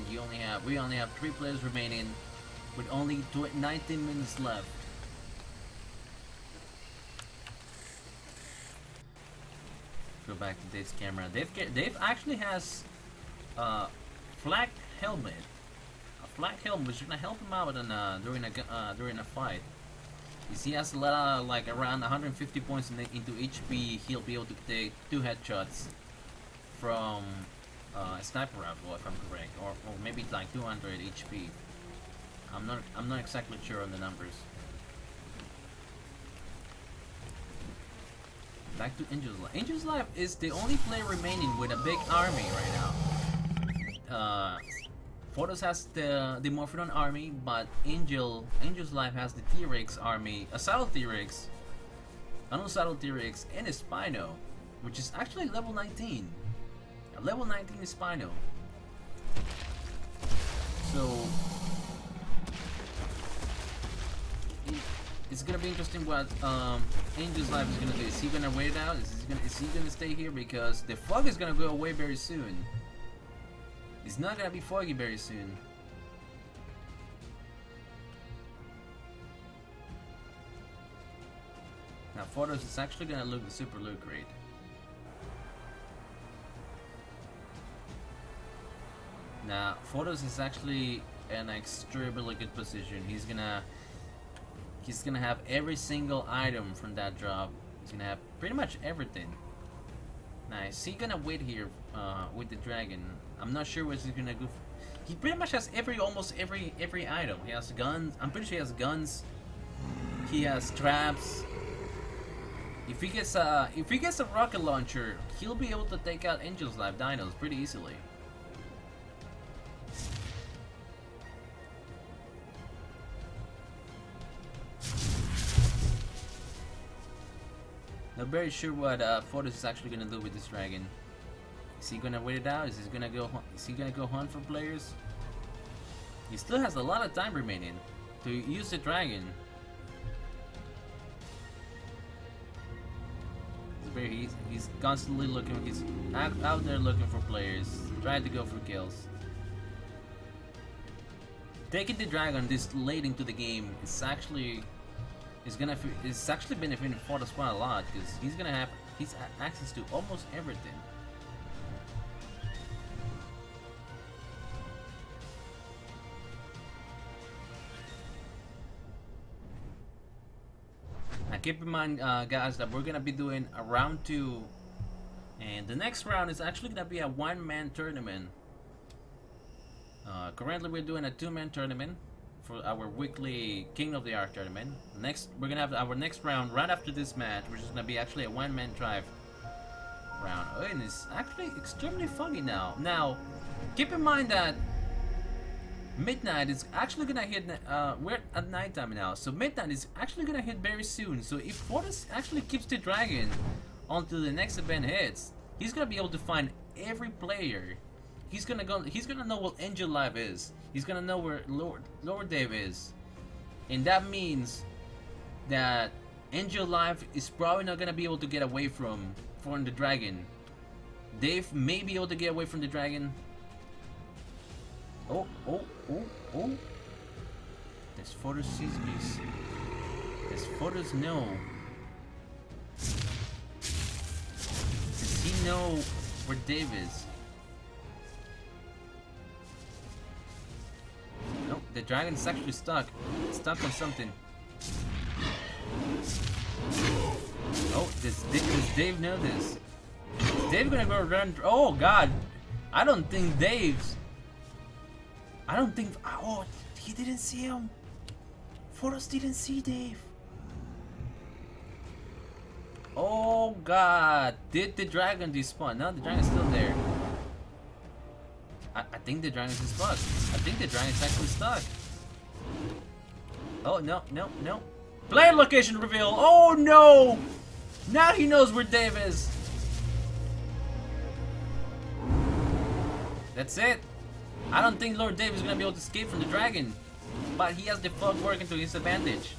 we only have 3 players remaining, with only 19 minutes left. Go back to Dave's camera. Dave actually has flak helmet. A flak helmet which is gonna help him out during a fight. He has a lot of, like around 150 points into HP. He'll be able to take 2 headshots from a sniper rifle, if I'm correct, or maybe like 200 HP. I'm not exactly sure on the numbers. Back to Angel's Life. Angel's Life is the only player remaining with a big army right now. Fortis has the Morphodon army, but Angel's Life has the T-Rex army, a Saddle T-Rex, an unsaddled T-Rex, and a Spino, which is actually level 19. A level 19 Spino. So it's gonna be interesting what Angel's Life is gonna do. Is he gonna wait it out? Is he gonna stay here? Because the fog is gonna go away very soon. It's not gonna be foggy very soon. Now Fortis is actually gonna loot the super loot crate. Now Fortis is actually in an extremely good position. He's gonna have every single item from that drop. He's gonna have pretty much everything. Nice. He's gonna wait here with the dragon. I'm not sure what he's gonna go for. He pretty much has almost every item. He has guns. I'm pretty sure he has guns. He has traps. If he gets a rocket launcher, he'll be able to take out Angel's Life dinos pretty easily. Not very sure what Fortis is actually gonna do with this dragon. Is he gonna wait it out? Is he gonna go hunt for players? He still has a lot of time remaining to use the dragon. He's constantly looking. He's out there looking for players, trying to go for kills. Taking the dragon this late into the game is actually benefiting Fortis quite a lot, because he's access to almost everything. Now keep in mind, guys, that we're gonna be doing a round 2, and the next round is actually gonna be a 1-man tournament. Currently, we're doing a 2-man tournament for our weekly King of the Ark tournament. Next, we're gonna have our next round right after this match, which is gonna be actually a 1-man drive round. Oh, and it's actually extremely foggy now. Now, keep in mind that midnight is actually gonna hit. We're at nighttime now, so midnight is actually gonna hit very soon. So if Fortis actually keeps the dragon until the next event hits, he's gonna be able to find every player. He's gonna know what Angel Life is. He's gonna know where Lord Dave is, and that means that Angel Life is probably not gonna be able to get away from the dragon. Dave may be able to get away from the dragon. Oh! Does Fortis see this? Does Fortis know? Does he know where Dave is? No, the dragon is actually stuck. It's stuck on something. Oh, does Dave know this? Dave gonna go run? Oh God, I don't think Dave's. I don't think. Oh, he didn't see him. Photos didn't see Dave. Oh God, did the dragon despawn? No, the dragon's still there. I think the dragon's stuck. I think the dragon's actually stuck. Oh no, no, no. Player location reveal. Oh no! Now he knows where Dave is. That's it. I don't think Lord Dave is gonna be able to escape from the dragon, but he has the fog working to his advantage.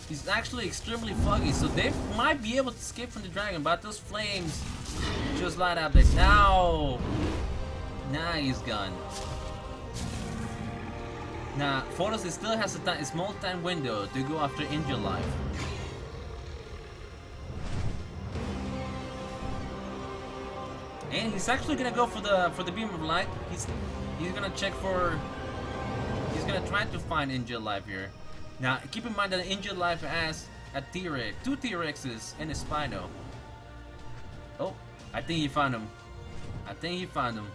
He's actually extremely foggy, so Dave might be able to escape from the dragon, but those flames just light up like now. Now he's gone. Now, Photos still has a small time window to go after Angel Life. And he's actually gonna go for the beam of light. He's gonna check for. He's gonna try to find Angel Life here. Now, keep in mind that Angel Life has a T-Rex, 2 T-Rexes, and a Spino. Oh, I think he found him. I think he found him.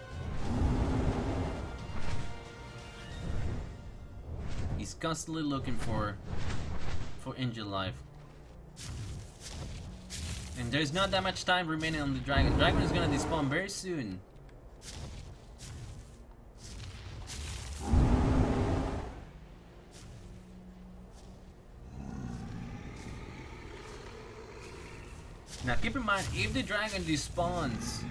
He's constantly looking for Angel Life. And there's not that much time remaining on the dragon. Dragon is gonna despawn very soon. Now keep in mind, if the dragon despawns,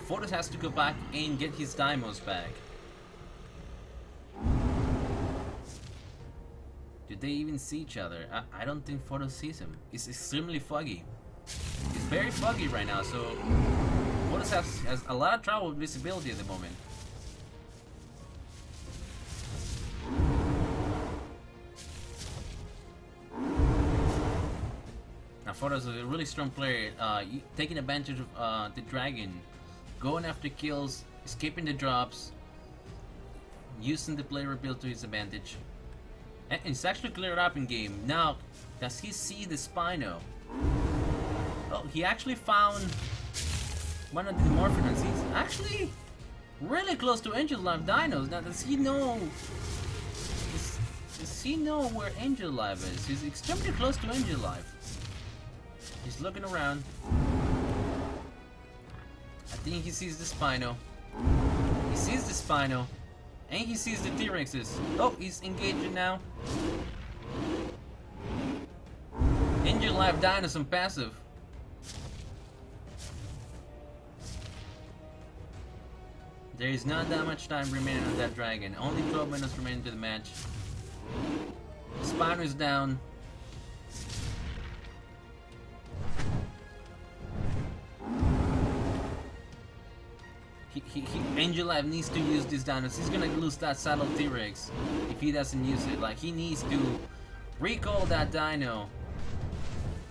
Photos has to go back and get his Dymos back. Do they even see each other? I don't think Photos sees him. It's extremely foggy. It's very foggy right now, so Photos has a lot of trouble with visibility at the moment. Now Photos is a really strong player, taking advantage of the dragon, going after kills, escaping the drops, using the player build to his advantage. And it's actually cleared up in game. Now, does he see the Spino? Oh, he actually found one of the Morphinons. He's actually really close to Angel Life Dinos. Now, does he know? Does he know where Angel Life is? He's extremely close to Angel Life. He's looking around. I think he sees the Spino. He sees the Spino. And he sees the T-Rexes. Oh, he's engaging now. Angel Life Dinos on passive. There is not that much time remaining on that dragon. Only 12 minutes remaining to the match. Spino is down. Angel Life needs to use these dinos. He's gonna lose that saddle T-Rex if he doesn't use it. Like, he needs to recall that dino.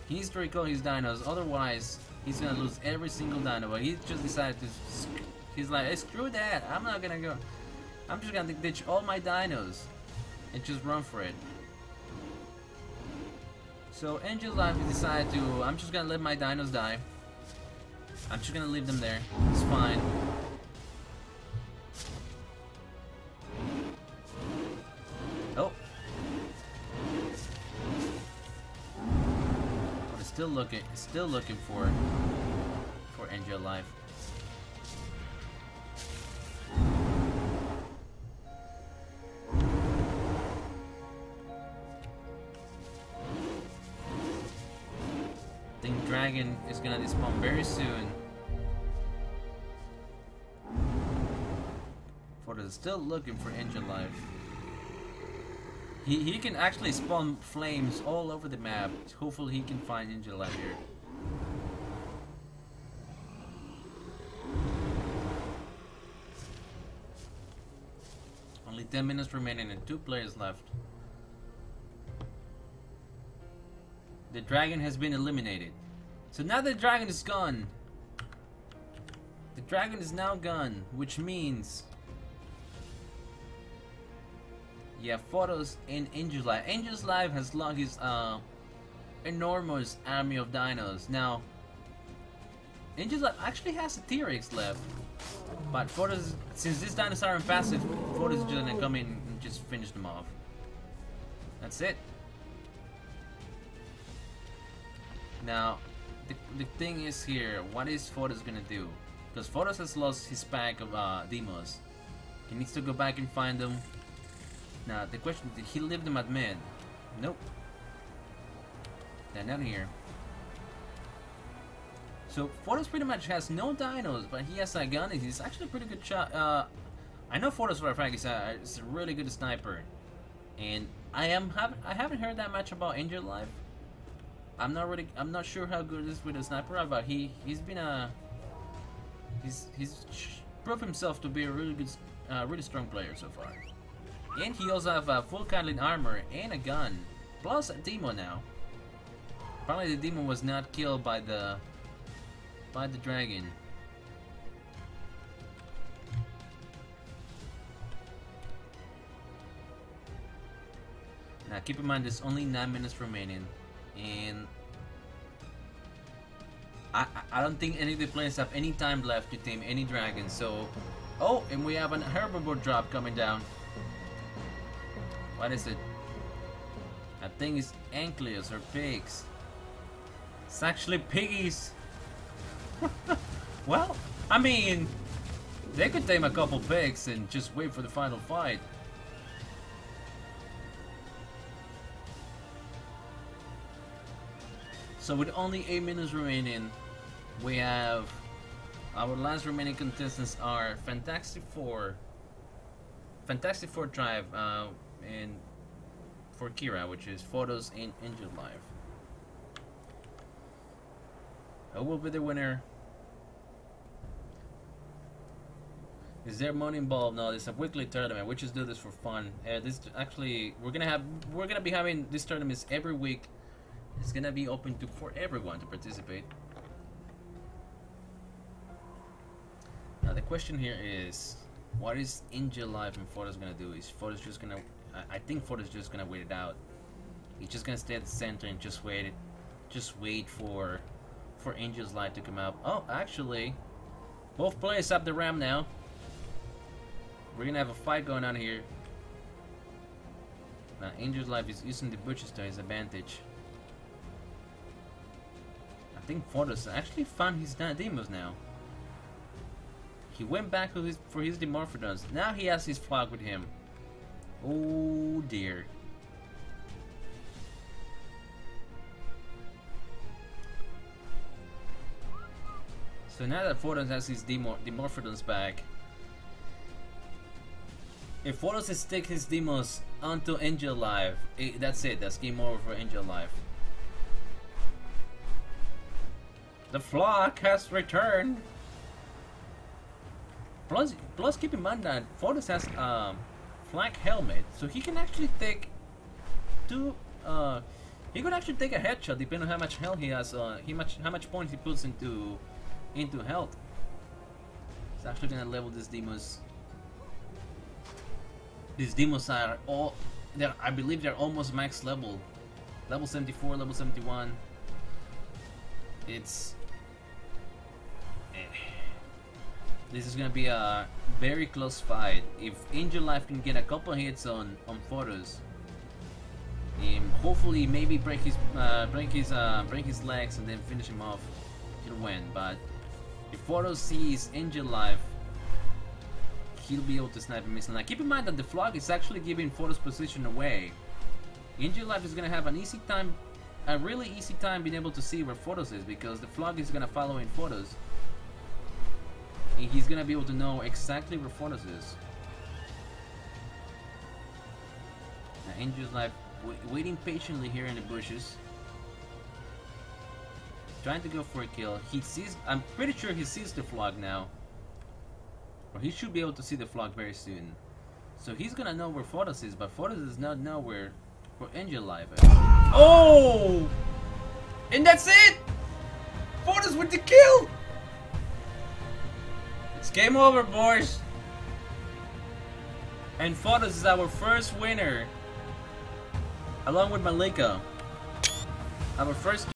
He needs to recall his dinos, otherwise he's gonna lose every single dino. But he just decided to. He's like, hey, screw that. I'm not gonna go. I'm just gonna ditch all my dinos and just run for it. So Angel Life decided to. I'm just gonna let my dinos die. I'm just gonna leave them there. It's fine. Oh. But it's still looking for Angel Life. I think Dragon is gonna despawn very soon. Ford is still looking for Angel Life. He can actually spawn flames all over the map. Hopefully he can find Angel Life here. Only 10 minutes remaining and 2 players left. The dragon has been eliminated. So now the dragon is gone. The dragon is now gone, which means yeah, Photos in Angel's Life. Angel's Life has lost his enormous army of dinos. Now, Angel Life actually has a T-Rex left. But Photos, since this dinosaur are passive, Photos is just gonna come in and just finish them off. That's it. Now, the thing is here, what is Photos gonna do? Because Photos has lost his pack of demos. He needs to go back and find them. Now, the question, did he leave them at mid? Nope. They're not here. So, Photos pretty much has no dinos, but he has a gun. He's actually a pretty good shot. I know Photos for a fact is a really good sniper. And I haven't heard that much about Angel Life. I'm not sure how good it is with a sniper, but he's proved himself to be a really good, really strong player so far. And he also have a full Catlin armor and a gun, plus a demo now. Probably the demon was not killed by the dragon. Now keep in mind there's only 9 minutes remaining, and I don't think any of the players have any time left to tame any dragons. So, oh, and we have an herbivore drop coming down. What is it? I think it's ankylos or pigs. It's actually piggies. Well, I mean, they could tame a couple pigs and just wait for the final fight. So with only 8 minutes remaining, we have our last remaining contestants are Fantastic Four Tribe, and for Kira, which is Photos and Angel Life. Who will be the winner? Is there money involved? No, it's a weekly tournament. We just do this for fun. This actually, we're gonna be having these tournaments every week. It's gonna be open for everyone to participate. Now the question here is, what is Angel Life and Photos gonna do? Is Photos just gonna? I think Photos just gonna wait it out. He's just gonna stay at the center and just wait for Angel's Life to come out. Oh, actually, both players up the ramp now. We're gonna have a fight going on here. Now Angel's Life is using the bushes to his advantage. I think Photos actually found his demos now. He went back for his Dimorphodons. Now he has his flock with him. Oh dear. So now that Photos has his Dimorphodons back, if Photos stick his demos onto Angel Life, that's it. That's game over for Angel Life. The flock has returned. Plus keep in mind that Photos has flak helmet, so he can actually take two. He could actually take a headshot depending on how much health he has. How much points he puts into health. It's actually gonna level these demos. These demos are all, I believe they're almost max level. Level 74, level 71. It's... This is gonna be a very close fight. If Angel Life can get a couple hits on Photos, and hopefully maybe break his legs and then finish him off, he'll win. But if Photos sees Angel Life, he'll be able to snipe and miss. Now keep in mind that the flock is actually giving Photos position away. Angel Life is gonna have an easy time, a really easy time being able to see where Photos is, because the flock is gonna follow in Photos, and he's gonna be able to know exactly where Photos is. Now Angel's Life waiting patiently here in the bushes, trying to go for a kill. He sees, I'm pretty sure he sees the flock now. Or he should be able to see the flock very soon. So he's gonna know where Photos is, but Photos does not know where Angel Life is. Oh! And that's it! Photos with the kill! It's game over, boys! And Photos is our first winner, along with Malika. Our first